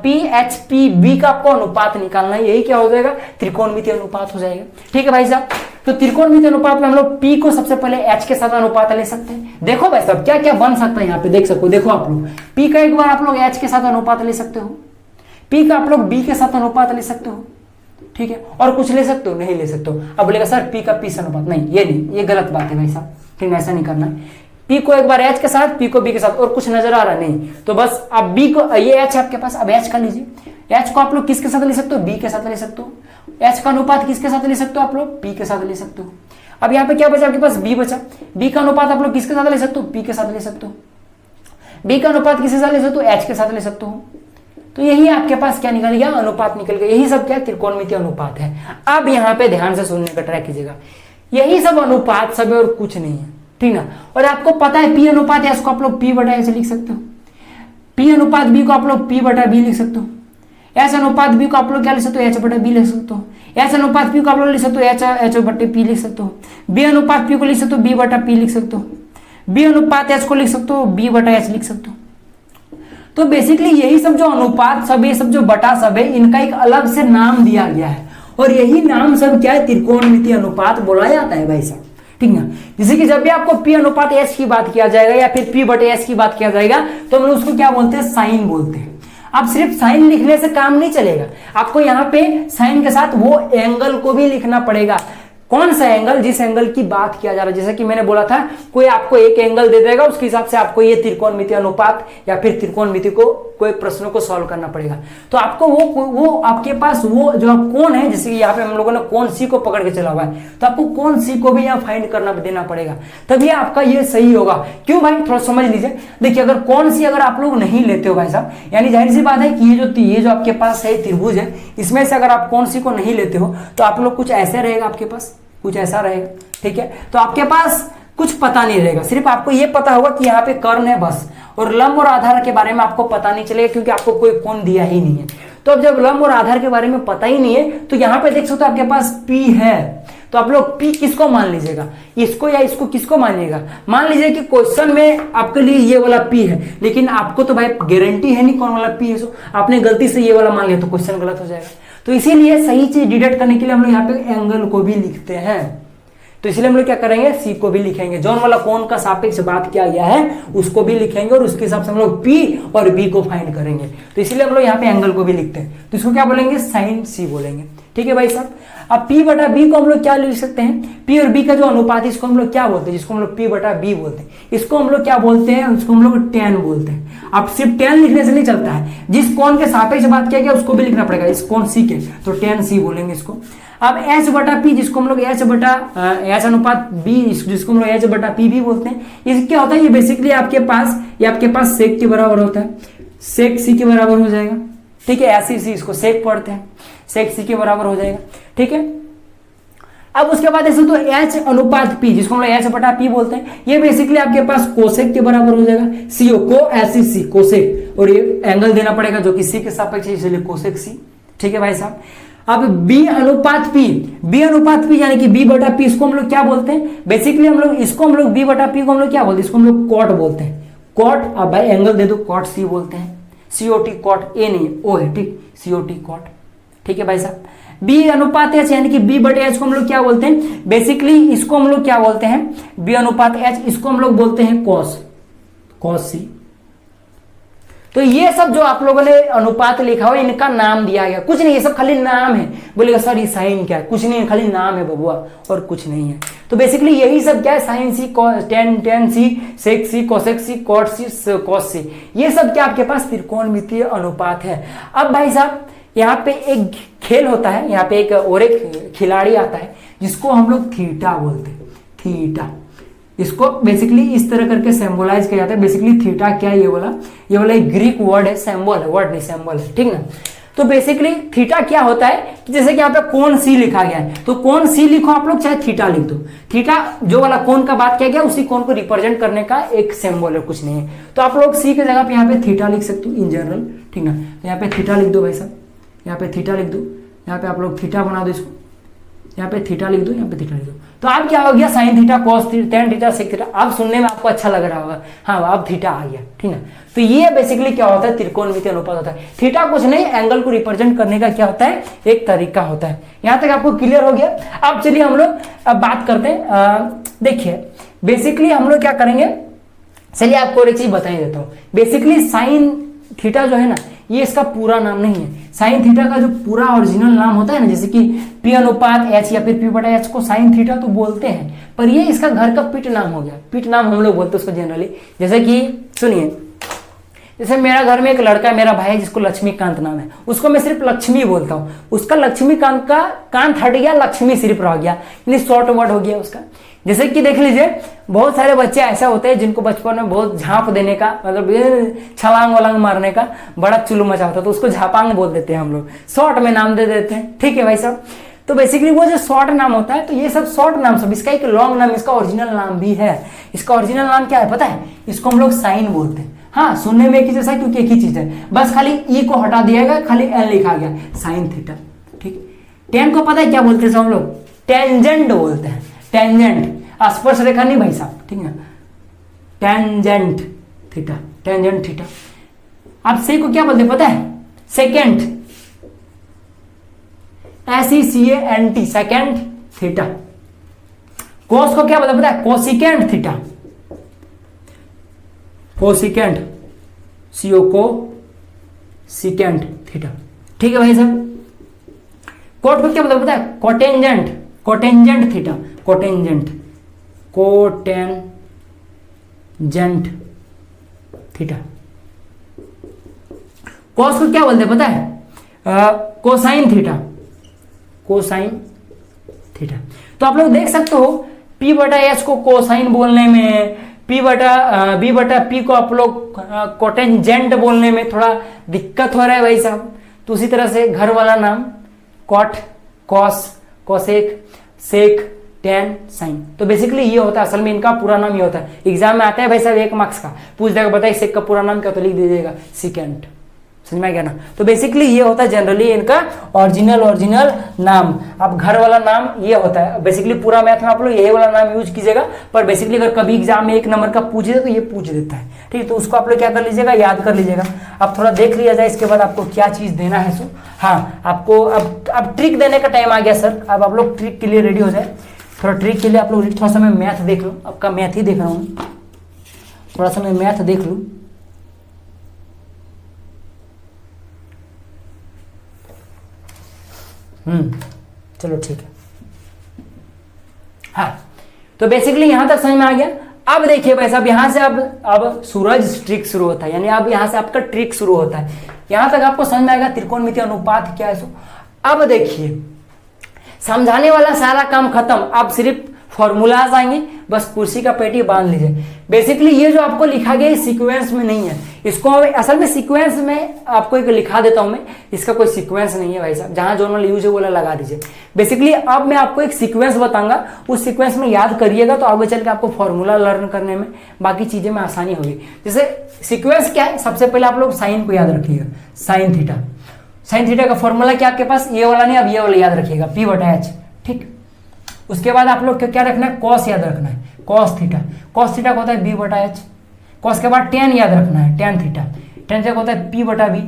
PHPB का आपको अनुपात निकालना है, यही क्या हो जाएगा, त्रिकोणमिति अनुपात हो जाएगा, ठीक है भाई साहब। तो त्रिकोणमिति अनुपात में हम लोग P को सबसे पहले H के साथ अनुपात ले सकते हैं। देखो भाई साहब क्या क्या बन सकता है, यहाँ पे देख सको, देखो आप लोग P का एक बार आप लोग H के साथ अनुपात ले सकते हो, P का आप लोग B के साथ अनुपात ले सकते हो, ठीक है। और कुछ ले सकते हो, नहीं ले सकते हो। अब बोलेगा सर P का P से अनुपात, नहीं, ये नहीं, ये गलत बात है भाई साहब, ठीक है, ऐसा नहीं करना है। P को एक बार H के साथ, P को B के साथ, और कुछ नजर आ रहा नहीं, तो बस अब B को, ये H आपके पास, अब H का लीजिए। H को आप लोग किसके साथ ले सकते हो, B के साथ ले सकते हो। H का अनुपात किसके साथ ले सकते हो, आप लोग P के साथ ले सकते हो। अब यहाँ पे क्या बचा आपके पास, B बचा। B का अनुपात आप लोग किसके साथ ले सकते हो, P के साथ ले सकते हो। B का अनुपात किसके साथ ले सकते हो, H के साथ ले सकते हो। तो यही आपके पास क्या निकल गया, अनुपात निकल गया। यही सब क्या त्रिकोणमिति अनुपात है। अब यहाँ पे ध्यान से सुनने का ट्राई कीजिएगा, यही सब अनुपात सब है और कुछ नहीं है, ठीक ना। और आपको पता है P अनुपात H को आप लोग P/H लिख सकते हो, P अनुपात B को आप लोग P/B लिख सकते हो, H अनुपात B को आप लोग क्या लिख सकते हो, H/B लिख सकते हो, H अनुपात P को आप लोग लिख सकते हो, H/P लिख सकते हो, B अनुपात P को लिख सकते हो, B/P लिख सकते हो, B अनुपात H को लिख सकते हो, B/H लिख सकते हो। तो बेसिकली यही सब जो अनुपात सब, ये सब जो बटा सब है, इनका एक अलग से नाम दिया गया है, और यही नाम सब क्या है, त्रिकोणमिति अनुपात बोला जाता है भाई साहब, ठीक ना। जैसे कि जब भी आपको P अनुपात H की बात किया जाएगा या फिर P/H की बात किया जाएगा, तो हम लोग उसको क्या बोलते हैं, साइन बोलते हैं। आप सिर्फ साइन लिखने से काम नहीं चलेगा, आपको यहाँ पे साइन के साथ वो एंगल को भी लिखना पड़ेगा। कौन सा एंगल, जिस एंगल की बात किया जा रहा है। जैसे कि मैंने बोला था, कोई आपको एक एंगल दे देगा, उसके हिसाब से आपको ये त्रिकोणमिति अनुपात या फिर त्रिकोणमिति को कोई प्रश्नों को सॉल्व करना पड़ेगा। तो आपको वो आपके पास वो जो कोण है, जैसे कि यहाँ पे हम लोगों ने कोण C को पकड़ के चला हुआ है, तो आपको कोण C को भी यहाँ फाइंड करना देना पड़ेगा, तभी आपका ये सही होगा। क्यों भाई, थोड़ा समझ लीजिए। देखिए अगर कोण C अगर आप लोग नहीं लेते हो भाई साहब, यानी जाहिर सी बात है कि ये जो आपके पास है त्रिभुज है, इसमें से अगर आप कोण C को नहीं लेते हो तो आप लोग कुछ ऐसे रहेगा, आपके पास कुछ ऐसा रहेगा, ठीक है। तो आपके पास कुछ पता नहीं रहेगा, सिर्फ आपको ये पता होगा कि यहाँ पे कर्ण है बस, और लंब और आधार के बारे में आपको पता नहीं चलेगा, क्योंकि आपको कोई कोण दिया ही नहीं है। तो अब जब लंब और आधार के बारे में पता ही नहीं है, तो यहाँ पे देख सकते हो आपके पास P है, तो आप लोग P किसको मान लीजिएगा, इसको या इसको, किसको मानिएगा। मान लीजिए कि क्वेश्चन में आपके लिए ये वाला P है, लेकिन आपको तो भाई गारंटी है नहीं कौन वाला P है, सो आपने गलती से ये वाला मान लिया तो क्वेश्चन गलत हो जाएगा। तो इसीलिए सही चीज डिटेक्ट करने के लिए हम लोग यहाँ पे एंगल को भी लिखते हैं। तो इसलिए हम लोग क्या करेंगे, सी को भी लिखेंगे, जौन वाला कोण का सापेक्ष बात किया गया है उसको भी लिखेंगे, और उसके हिसाब से हम लोग पी और बी को फाइंड करेंगे। तो इसलिए हम लोग यहाँ पे एंगल को भी लिखते हैं, तो इसको क्या बोलेंगे, साइन सी बोलेंगे। ठीक है भाई साहब। अब पी बटा बी को हम लोग क्या लिख सकते हैं, पी और बी का जो अनुपात है इसको हम लोग क्या बोलते हैं, जिसको हम लोग पी बटा बी बोलते हैं, इसको हम लोग क्या बोलते हैं, उसको हम लोग टेन बोलते हैं। अब सिर्फ टेन लिखने से नहीं चलता है, जिस कोण के सापेक्ष बात किया गया उसको भी लिखना पड़ेगा, इस कोण सी के, तो टेन सी बोलेंगे इसको। अब एच बटा पी, जिसको हम लोग एच बटा एच अनुपात बी, जिसको हम लोग एच बटा पी भी बोलते हैं, ये क्या होता है, ये बेसिकली आपके पास सेक के बराबर होता है, सेक सी के बराबर हो जाएगा। ठीक है, ऐसी सी इसको सेक पढ़ते हैं, सेक सी के बराबर हो जाएगा। ठीक है, अब उसके बाद ऐसे तो एच अनुपात पी, जिसको हम लोग एच बटा पी बोलते हैं, ये बेसिकली आपके पास कोसेक के बराबर हो जाएगा, सीओ को ऐसी सी कोसेक, और ये एंगल देना पड़ेगा जो कि सी के सापेक्ष है, इसलिए कोसेक सी। ठीक है भाई साहब। अब बी अनुपात पी यानी कि बी बटा पी, इसको हम लोग क्या बोलते हैं, बेसिकली हम लोग बी बटा पी को हम लोग क्या बोलते हैं, इसको हम लोग कॉट बोलते हैं, कॉट। अब भाई एंगल दे दो, कॉट सी बोलते हैं, सीओटी कॉट, ए नहीं ओ है, ठीक, सीओटी कॉट। ठीक है भाई साहब। बी अनुपात एच यानी कि बी बटे एच को हम लोग क्या बोलते हैं, बेसिकली इसको हम लोग क्या बोलते हैं, बी अनुपात एच, इसको हम लोग बोलते हैं कॉस सी। तो ये सब जो आप लोगों ने अनुपात लिखा हो इनका नाम दिया गया, कुछ नहीं, ये सब खाली नाम है। बोलेगा सर ये साइन क्या है, कुछ नहीं, खाली नाम है बबुआ, और कुछ नहीं है। तो बेसिकली यही सब क्या है, साइन सी, टेन सी, सेक सी, कोसेक सी, कॉट सी, कॉस सी, ये सब क्या आपके पास त्रिकोणमितीय अनुपात है। अब भाई साहब यहाँ पे एक खेल होता है, यहाँ पे एक खिलाड़ी आता है जिसको हम लोग थीटा बोलते हैं, थीटा। इसको बेसिकली इस तरह करके सिंबलाइज किया जाता है। बेसिकली थीटा क्या है, ये वाला एक ग्रीक वर्ड है, सिंबल है, वर्ड नहीं सिंबल है, ठीक ना। तो बेसिकली थीटा क्या होता है कि जैसे कि यहाँ पे कोण सी लिखा गया है, तो कोण सी लिखो आप लोग, चाहे थीटा लिख दो। थीटा जो वाला कोण का बात किया गया उसी कोण को रिप्रेजेंट करने का एक सिंबल है, कुछ नहीं है। तो आप लोग सी की जगह पे यहाँ पे थीटा लिख सकते हो इन जनरल, ठीक ना। तो यहाँ पे थीटा लिख दो भाई साहब, यहाँ पे थीटा लिख दो, यहाँ पे आप लोग थीटा बना दो इसको, यहाँ पे थीटा लिख दो, यहाँ पे थीटा लिख दो। तो आप क्या हो गया, sine theta, cos theta, tan theta, sec theta. अब सुनने में आपको अच्छा लग रहा होगा, हाँ अब थीटा आ गया, ठीक है। तो ये बेसिकली क्या होता है, त्रिकोणमितीय अनुपात होता है। थीटा कुछ नहीं, एंगल को रिप्रेजेंट करने का क्या होता है, एक तरीका होता है। यहां तक आपको क्लियर हो गया। अब चलिए हम लोग अब बात करते हैं। देखिए बेसिकली हम लोग क्या करेंगे, चलिए आपको एक चीज बता ही देता हूँ। बेसिकली साइन थीटा जो है ना, ये इसका पूरा नाम नहीं है। साइन थीटा का जो पूरा ओरिजिनल नाम होता है ना, जैसे कि पी अनुपात एच या फिर पी बटा एच को साइन थीटा तो बोलते हैं, पर ये इसका घर का पिट नाम हो गया। पिट नाम हम लोग बोलते हैं उसको जनरली। जैसे कि सुनिए, जैसे मेरा घर में एक लड़का है, मेरा भाई जिसको लक्ष्मीकांत नाम है, उसको मैं सिर्फ लक्ष्मी बोलता हूँ। उसका लक्ष्मीकांत का कांत हट गया, लक्ष्मी सिर्फ रह गया, यानी शॉर्ट वर्ड हो गया उसका। जैसे कि देख लीजिए, बहुत सारे बच्चे ऐसा होते हैं जिनको बचपन में बहुत झांप देने का, मतलब छलांग वलांग मारने का बड़ा चुल्लू मचा होता है, तो उसको झापांग बोल देते हैं हम लोग, शॉर्ट में नाम दे देते हैं। ठीक है भाई साहब। तो बेसिकली वो जो शॉर्ट नाम होता है, तो ये सब शॉर्ट नाम सब, इसका एक लॉन्ग नाम, इसका ओरिजिनल नाम भी है। इसका ओरिजिनल नाम क्या है पता है, इसको हम लोग साइन बोलते हैं। हाँ, सुनने में एक ही जैसा है क्योंकि एक ही चीज है, बस खाली ई को हटा दिया गया, खाली एन लिखा गया, साइन थीटा। ठीक। टेन को पता है क्या बोलते हैं हम लोग, टेंजेंट बोलते हैं, टेंजेंट, स्पर्श रेखा नहीं भाई साहब, ठीक है, टेंजेंट थीटा, टेंजेंट थीटा। आप से को क्या बोलते हैं पता है, सेकेंड, SECANT, सेकेंड थीटा। कोस को क्या बोलते हैं पता है, कोसिकेंट थीटा, कोसिकेंट, CO को सिकेंट थीटा। ठीक है भाई साहब। कोट को क्या बोलते हैं पता है, cotangent, cotangent theta, cotangent, cotangent theta. Cos को क्या बोलते हैं पता है, कोसाइन थीटा, कोसाइन थीटा। तो आप लोग देख सकते हो, पी बटा एच को कोसाइन बोलने में, बी बटा पी को आप लोग कोटेंजेंट बोलने में थोड़ा दिक्कत हो रहा है भाई साहब। तो उसी तरह से घर वाला नाम कॉट, कॉस, कोसेक, सेक, टेन, साइन। तो बेसिकली ये होता है, असल में इनका पूरा नाम ये होता है। एग्जाम में आता है भाई साहब 1 मार्क्स का पूछ देगा, बताइए सेक का पूरा नाम क्या, तो लिख दीजिएगा सिकेंट, समझ में आ गया ना। तो बेसिकली ये होता है जनरली इनका ओरिजिनल नाम। अब घर वाला नाम ये होता है, बेसिकली पूरा मैथ में आप लोग यही वाला नाम यूज कीजिएगा, पर बेसिकली अगर कभी एग्जाम में 1 नंबर का पूछ दे तो ये पूछ देता है, ठीक है। तो उसको आप लोग क्या कर लीजिएगा, याद कर लीजिएगा। अब थोड़ा देख लिया जाए इसके बाद आपको क्या चीज देना है। सो हाँ, आपको अब ट्रिक देने का टाइम आ गया सर। अब आप लोग ट्रिक के लिए रेडी हो जाए। थोड़ा ट्रिक के लिए आप लोग थोड़ा सा मैं मैथ देख लूँ, आपका मैथ ही देख रहा हूँ, थोड़ा सा मैं मैथ देख लूँ। चलो ठीक है। हाँ, तो बेसिकली यहां तक समझ में आ गया। अब देखिए भाई साहब, यहां से अब सूरज ट्रिक शुरू होता है, यानी अब यहां से आपका ट्रिक शुरू होता है। यहां तक आपको समझ में आएगा त्रिकोणमितीय अनुपात क्या है। सो अब देखिए, समझाने वाला सारा काम खत्म, अब सिर्फ फॉर्मूलाज आएंगे, बस कुर्सी का पेटी बांध लीजिए। बेसिकली ये जो आपको लिखा गया सीक्वेंस में नहीं है, इसको असल में सीक्वेंस में आपको एक लिखा देता हूं मैं, इसका कोई सीक्वेंस नहीं है भाई साहब, जहां जो यूज है वो लगा दीजिए। बेसिकली अब मैं आपको एक सीक्वेंस बताऊंगा, उस सीक्वेंस में याद करिएगा तो आगे चल के आपको फॉर्मूला लर्न करने में, बाकी चीजें में आसानी होगी। जैसे सीक्वेंस क्या है, सबसे पहले आप लोग साइन को याद रखिएगा, साइन थीटा। साइन थीटा का फॉर्मूला क्या आपके पास, ये वाला नहीं, अब ये वाला याद रखिएगा, P/H, ठीक। उसके बाद आप लोग क्या रखना है, कॉस याद रखना है, कॉस थीटा। कॉस थीटा का होता है B/H। कॉस के बाद टेन याद रखना है, टेन थीटा। टेन से होता है P/B,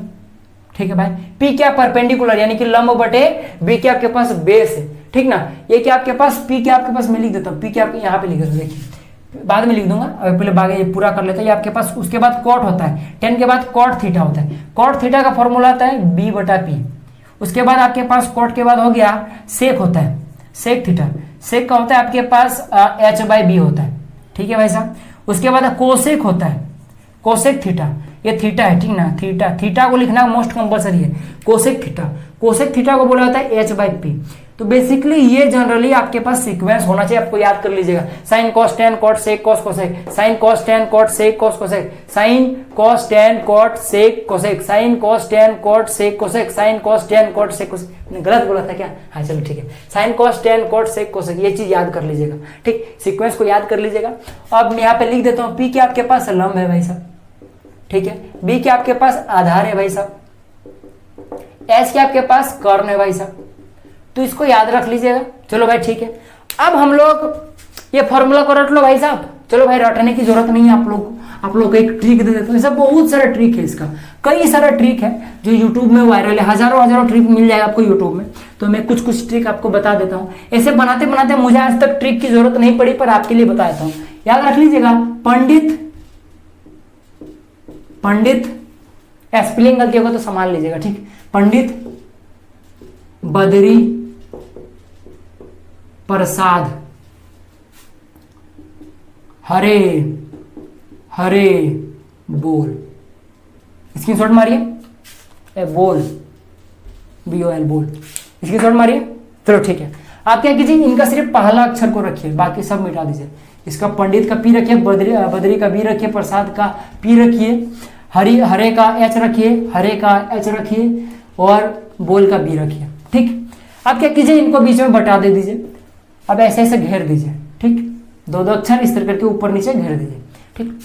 ठीक है भाई। P क्या, परपेंडिकुलर यानी कि लंब बटे B क्या आपके पास बेस है, ठीक ना। ये क्या आपके पास, P क्या आपके पास मैं लिख देता हूँ, P क्या आपके यहाँ पे लिख देता हूँ, देखिए बाद में लिख दूंगा, अभी पहले बागे ये पूरा कर लेते हैं। ये आपके पास उसके बाद कॉट होता है, टेन के बाद कॉट थीटा होता है। कॉट थीटा का फॉर्मूला आता है B/P। उसके बाद आपके पास कॉट के बाद हो गया सेक होता है, सेक थीटा। सेक का होता है आपके पास H/B होता है, ठीक है भाई साहब। उसके बाद कोसेक होता है, कोसेक थीटा, ये थीटा है, ठीक ना। थीटा, थीटा को लिखना मोस्ट कंपलसरी है, कोसेक थीटा। कोसेक थीटा को बोला जाता है H/P। तो बेसिकली ये जनरली आपके पास सीक्वेंस होना चाहिए, आपको याद कर लीजिएगा। Sine cos tan cot sec cos cosec, sine cos tan cot sec cos cosec, sine cos tan cot sec cosec, sine cos tan cot sec cosec, sine cos tan cot sec cosec. मैंने गलत बोला था क्या, हाँ चलो ठीक है, sine cos tan cot sec cosec, ये चीज याद कर लीजिएगा, ठीक। सीक्वेंस को याद कर लीजिएगा। अब मैं यहाँ पे लिख देता हूँ, P क्या आपके पास लंब है भाई साहब, ठीक है। B क्या आपके पास आधार है भाई साहब। H क्या आपके पास कर्ण है भाई साहब। तो इसको याद रख लीजिएगा, चलो भाई ठीक है। अब हम लोग ये फॉर्मूला को रट लो भाई साहब, चलो भाई रटने की जरूरत नहीं है आप लोग को एक ट्रिक दे देता हूँ। ऐसा बहुत सारा ट्रिक है, इसका कई सारा ट्रिक है जो यूट्यूब में वायरल है, हजारों ट्रिक मिल जाएगा आपको यूट्यूब में। तो मैं कुछ ट्रिक आपको बता देता हूँ। ऐसे बनाते बनाते मुझे आज तक ट्रिक की जरूरत नहीं पड़ी, पर आपके लिए बता देता हूँ, याद रख लीजिएगा। पंडित स्पेलिंग गलती होगा तो संभाल लीजिएगा, ठीक। पंडित बद्री प्रसाद हरे हरे बोल, स्क्रीनशॉट मारिए, बोल BOL बोल, स्क्रीनशॉट मारिए। चलो ठीक है, आप क्या कीजिए, इनका सिर्फ पहला अक्षर को रखिए, बाकी सब मिटा दीजिए। इसका पंडित का P रखिए, बद्री का B रखिए, प्रसाद का P रखिए, हरे का H रखिए, हरे का H रखिए, और बोल का B रखिए, ठीक। आप क्या कीजिए, इनको बीच में बटा दे दीजिए। अब ऐसे ऐसे घेर दीजिए, ठीक। दो अक्षर इस तरह करके ऊपर नीचे घेर दीजिए, ठीक।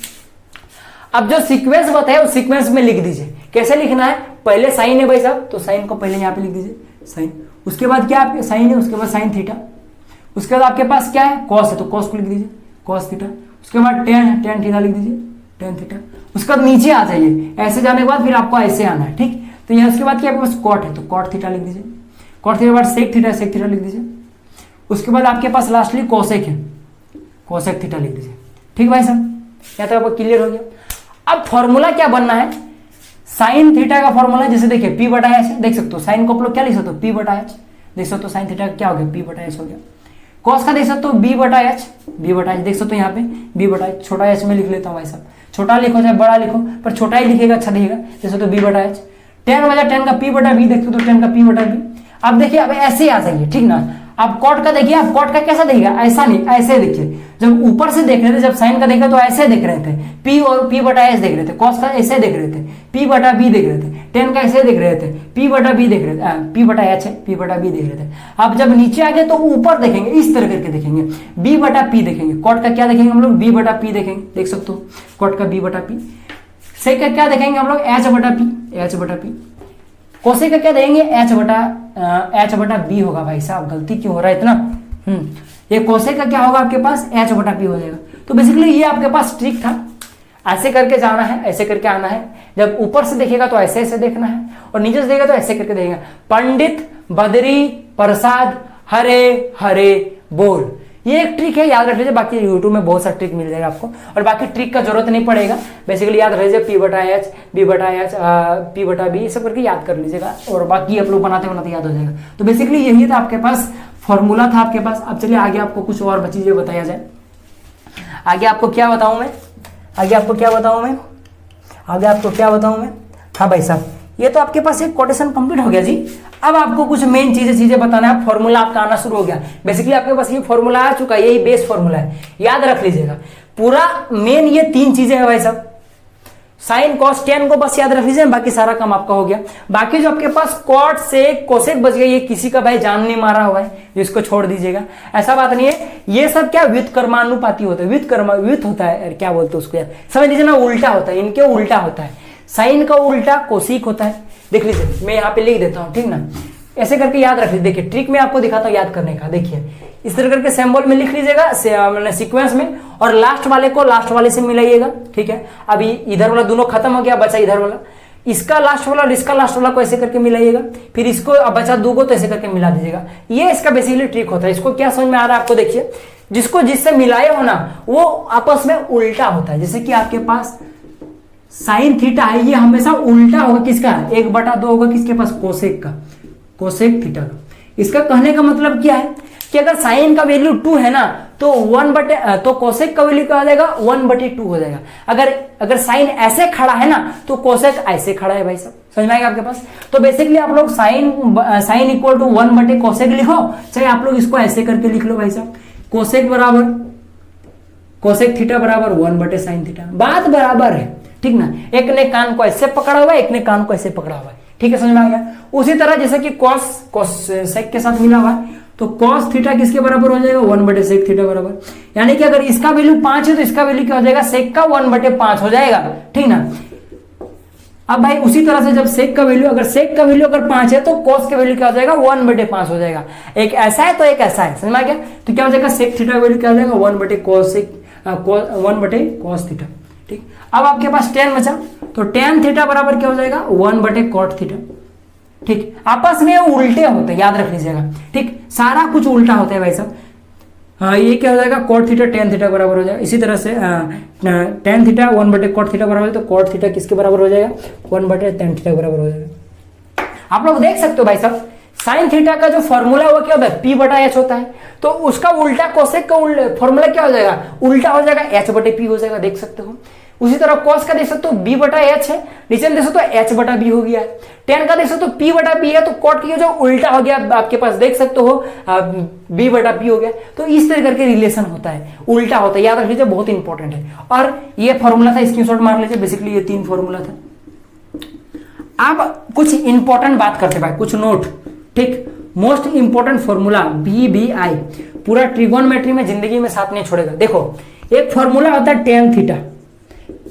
अब जो सीक्वेंस बताया उस सीक्वेंस में लिख दीजिए। कैसे लिखना है, पहले साइन है भाई साहब, तो साइन को पहले यहाँ पे लिख दीजिए, साइन। उसके बाद क्या आपके साइन है, उसके बाद साइन थीटा। उसके बाद आपके पास क्या है, कॉस है, तो कॉस को लिख दीजिए, कॉस थीटा। उसके बाद टेन है, टेन थीटा लिख दीजिए, टेन थीटा। उसके बाद नीचे आ जाइए, ऐसे जाने के बाद फिर आपको ऐसे आना है, ठीक। तो यहाँ उसके बाद क्या आपके पास कॉट है, तो कॉट थीटा लिख दीजिए। कॉट थीटा के बाद सेक थीटा, सेक थीटा लिख दीजिए। उसके बाद आपके पास लास्टली कोसेक है, कोसेक थीटा लिख दीजिए, ठीक भाई साहब। या तो आपको क्लियर हो गया। अब फॉर्मूला क्या बनना है, साइन थीटा का फॉर्मूला जैसे देखिए P/H, देख सकते हो। साइन को आप लोग क्या लिख सकते हो, P/H, देख सकते हो। साइन थीटा क्या हो गया, P/H हो गया। कॉस का देख सकते हो B/H, देख सकते हो यहाँ पे B/H, छोटा h में लिख लेता हूँ भाई साहब। छोटा लिखो चाहे बड़ा लिखो, पर छोटा ही लिखेगा अच्छा दिखेगा, देख सकते हो B/H। टेन बजा, टेन का P/B, देख सकते हो 10 का P/B। अब देखिए, अब ऐसे आ जाइए, ठीक ना। अब कॉट का देखिए, अब कॉट का कैसा दिखेगा, ऐसा नहीं, ऐसे देखिए। जब ऊपर से देख रहे थे, जब साइन का देख रहे तो ऐसे देख रहे थे, P और P/H देख रहे थे। कॉस का ऐसे देख रहे थे, P/B देख रहे थे। टेन का ऐसे देख रहे थे, P/B देख रहे थे, P/H है, P/B देख रहे थे। अब जब नीचे आ गए तो ऊपर देखेंगे, इस तरह करके देखेंगे, B/P देखेंगे। कॉट का क्या देखेंगे हम लोग, B/P देखेंगे, देख सकते हो कॉट का B/P। सेक का क्या देखेंगे हम लोग, H/P। कोसेक का क्या देंगे, H/B होगा। भाई साहब गलती क्यों हो रहा है इतना, ये कोसेक का क्या होगा आपके पास, H/P हो जाएगा। तो बेसिकली ये आपके पास ट्रिक था, ऐसे करके जाना है, ऐसे करके आना है। जब ऊपर से देखेगा तो ऐसे ऐसे देखना है, और नीचे से देखेगा तो ऐसे करके देखेगा। पंडित बद्री प्रसाद हरे हरे बोल, ये एक ट्रिक है, याद रख लीजिए। बाकी यूट्यूब में बहुत सारा ट्रिक मिल जाएगा आपको, और बाकी ट्रिक का जरूरत नहीं पड़ेगा। बेसिकली याद रख लीजिए P/H, B/H, P/B, ये सब करके याद कर लीजिएगा, और बाकी आप लोग बनाते बनाते याद हो जाएगा। तो बेसिकली यही था आपके पास, फॉर्मूला था आपके पास। अब चलिए आगे आपको कुछ और चीजें बताया जाए। आगे आपको क्या बताऊं मैं, हाँ भाई साहब, ये तो आपके पास एक कोटेशन कंप्लीट हो गया जी। अब आपको कुछ मेन चीजें बताना है। फॉर्मूला आपका आना शुरू हो गया। बेसिकली आपके पास ये फॉर्मूला आ चुका है, यही बेस फॉर्मूला है, याद रख लीजिएगा। पूरा मेन ये 3 चीजें हैं भाई साहब, साइन कॉस टेन को बस याद रख लीजिए, बाकी सारा काम आपका हो गया। बाकी जो आपके पास कॉट सेक कोसेक बच गया, ये किसी का भाई जान नहीं मारा हुआ है, जिसको छोड़ दीजिएगा, ऐसा बात नहीं है। ये सब क्या व्युत्क्रमानुपाती होता है, व्युत होता है, क्या बोलते हैं उसको यार, समझ लीजिए ना, उल्टा होता है, इनके उल्टा होता है। साइन का उल्टा कोसिक होता है, देख लीजिए, मैं यहाँ पे लिख देता हूँ, ठीक ना, ऐसे करके याद रख लीजिए। देखिए ट्रिक में आपको दिखाता हूँ याद करने का, देखिए इस तरह करके सिंबल में लिख लीजिएगा सीक्वेंस में, और लास्ट वाले को लास्ट वाले से मिलाइएगा, ठीक है। अभी इधर वाला दोनों खत्म हो गया, बचा इधर वाला, इसका लास्ट वाला और इसका लास्ट वाला को ऐसे करके मिलाइएगा, फिर इसको अब बचा 2 को तो ऐसे करके मिला दीजिएगा। ये इसका बेसिकली ट्रिक होता है। इसको क्या समझ में आ रहा है आपको, देखिए जिसको जिससे मिलाए हो ना वो आपस में उल्टा होता है। जैसे कि आपके पास साइन थीटा है, ये हमेशा उल्टा होगा किसका, 1/2 होगा किसके पास, कोसेक का, कोसेक थीटा का। इसका कहने का मतलब क्या है कि अगर साइन का वैल्यू 2 है ना तो तो कोसेक का वैल्यू क्या हो जाएगा, 1/2 हो जाएगा। अगर साइन ऐसे खड़ा है ना तो कोसेक ऐसे खड़ा है भाई साहब, समझ में आएगा आपके पास। तो बेसिकली आप लोग साइन इक्वल टू 1/कोसेक लिखो, चाहे आप लोग इसको ऐसे करके लिख लो भाई साहब, कोसेक बराबर कोसेक थीटा बराबर 1/साइन थीटा, बात बराबर है, ठीक ना। एक ने कान को ऐसे पकड़ा हुआ है, एक ने कान को ऐसे पकड़ा हुआ है, ठीक है, समझ में आ गया। उसी तरह जैसे कि कॉस सेक के साथ मिला हुआ है, तो कॉस थीटा किसके बराबर हो जाएगा, 1/सेक थीटा बराबर। यानी कि अगर इसका वैल्यू 5 है तो इसका वैल्यू क्या हो जाएगा, सेक का 1/5 हो जाएगा, ठीक ना। अब भाई उसी तरह से जब सेक का वैल्यू अगर 5 है तो कॉस का वैल्यू क्या हो जाएगा, 1/5 हो जाएगा। एक ऐसा है तो एक ऐसा है, समझ में आ गया। तो क्या हो जाएगा, सेक थीटा का वैल्यू क्या हो जाएगा, 1/cos थीटा, ठीक। अब आपके पास tan बचा, तो tan थीटा बराबर क्या हो जाएगा, 1/cot थीटा, ठीक। आपस में उल्टे होते हैं, याद रख लीजिएगा, ठीक। सारा कुछ उल्टा होता है भाई साहब। ये क्या हो जाएगा, cot थीटा tan थीटा बराबर हो जाएगा। इसी तरह से tan थीटा 1/cot थीटा बराबर है, तो cot थीटा किसके बराबर हो जाएगा, 1/tan थीटा बराबर हो जाएगा। आप लोग देख सकते हो भाई साहब, साइन थीटा का जो फॉर्मूला हुआ क्या होता है, P/H होता है, तो उसका उल्टा कोसेक का फॉर्मूला क्या हो जाएगा, उल्टा हो जाएगा, H/P हो जाएगा, देख सकते हो। उसी तरह कॉस का देख सकते हो B/H है, नीचे देख सकते हो H/B हो गया है। टेन का देख सकते हो P/B है, तो कॉट की जो उल्टा हो गया आपके पास, देख सकते हो B/P हो गया। तो इस तरह करके रिलेशन होता है, उल्टा होता है, याद रख लीजिए, बहुत इंपॉर्टेंट है। और ये फॉर्मूला था, स्क्रीनशॉट मार लीजिए, बेसिकली ये 3 फॉर्मूला था। अब कुछ इंपॉर्टेंट बात करते भाई, कुछ नोट, ठीक। मोस्ट इंपॉर्टेंट फॉर्मूला BBI, पूरा ट्रिगोनोमेट्री में जिंदगी में साथ नहीं छोड़ेगा। देखो एक फॉर्मूला होता है tan थीटा,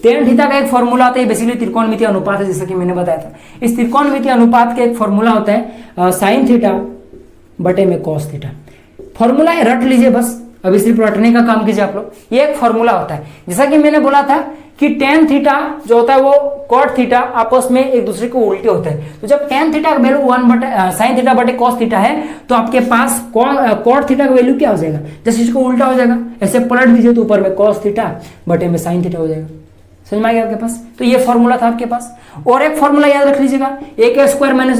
tan थीटा का एक फॉर्मूला होता है, बेसिकली त्रिकोणमितीय अनुपात है, जैसा कि मैंने बताया था। इस त्रिकोणमितीय अनुपात का एक फॉर्मूला होता है साइन थीटा बटे में कॉस थीटा। फॉर्मूला है, रट लीजिए बस, अभी सिर्फ रटने का काम कीजिए आप लोग। ये एक फॉर्मूला होता है, जैसा कि मैंने बोला था कि tan थीटा जो होता है वो cot थीटा आपस में एक दूसरे को उल्टे होते हैं। तो जब tan थीटा का वैल्यू साइन थीटा बटे cos थीटा है, तो आपके पास cot थीटा का वैल्यू क्या हो जाएगा, जैसे इसको उल्टा हो जाएगा, ऐसे पलट दीजिए तो ऊपर में cos थीटा बटे में साइन थीटा हो जाएगा, समझ में आ गया आपके पास। तो ये फॉर्मूला था आपके पास। और एक फॉर्मूला याद रख लीजिएगा, a² -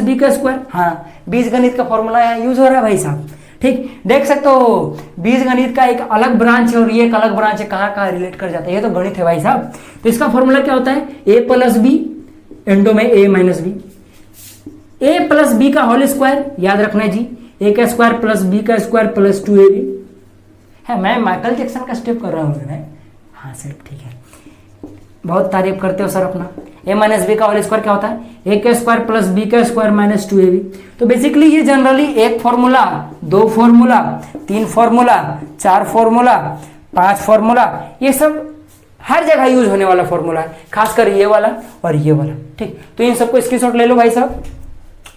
b², हाँ बीजगणित का फॉर्मूला यूज हो रहा है भाई साहब, ठीक। देख सकते हो बीज गणित का एक अलग ब्रांच है और ये एक अलग ब्रांच है, कहाँ कहाँ रिलेट कर जाता है, ये तो गणित है भाई साहब। तो इसका फॉर्मूला क्या होता है, a+b इंटू में a - b, a+b का होल स्क्वायर, याद रखना है जी, a² + b² + 2ab है। मैं माइकल जैक्सन का स्टेप कर रहा हूँ, हाँ सर ठीक है, बहुत तारीफ करते हो सर अपना। a - b का होल स्क्वायर क्या होता है, a² + b² - 2ab। तो बेसिकली ये generally 1 formula, 2 formula, 3 formula, 4 formula, 5 formula, ये सब हर जगह यूज होने वाला फॉर्मूला है, खासकर ये वाला और ये वाला। ठीक, तो इन सबको स्क्रीनशॉट ले लो भाई साहब।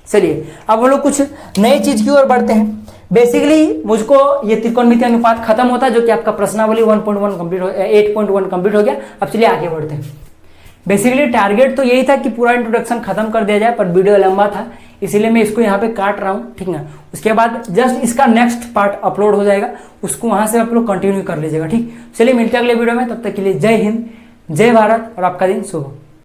चलिए अब हम लोग कुछ नई चीज की ओर बढ़ते हैं। बेसिकली मुझको ये त्रिकोणमितीय अनुपात खत्म होता है, जो कि आपका प्रश्नावली 1.1 कंप्लीट हो 8.1 कंप्लीट हो गया। अब चलिए आगे बढ़ते हैं। बेसिकली टारगेट तो यही था कि पूरा इंट्रोडक्शन खत्म कर दिया जाए, पर वीडियो लंबा था इसीलिए मैं इसको यहाँ पे काट रहा हूँ, ठीक ना। उसके बाद जस्ट इसका नेक्स्ट पार्ट अपलोड हो जाएगा, उसको वहां से आप लोग कंटिन्यू कर लीजिएगा। ठीक, चलिए मिलते हैं अगले वीडियो में, तब तक के लिए जय हिंद, जय भारत और आपका दिन शुभ हो।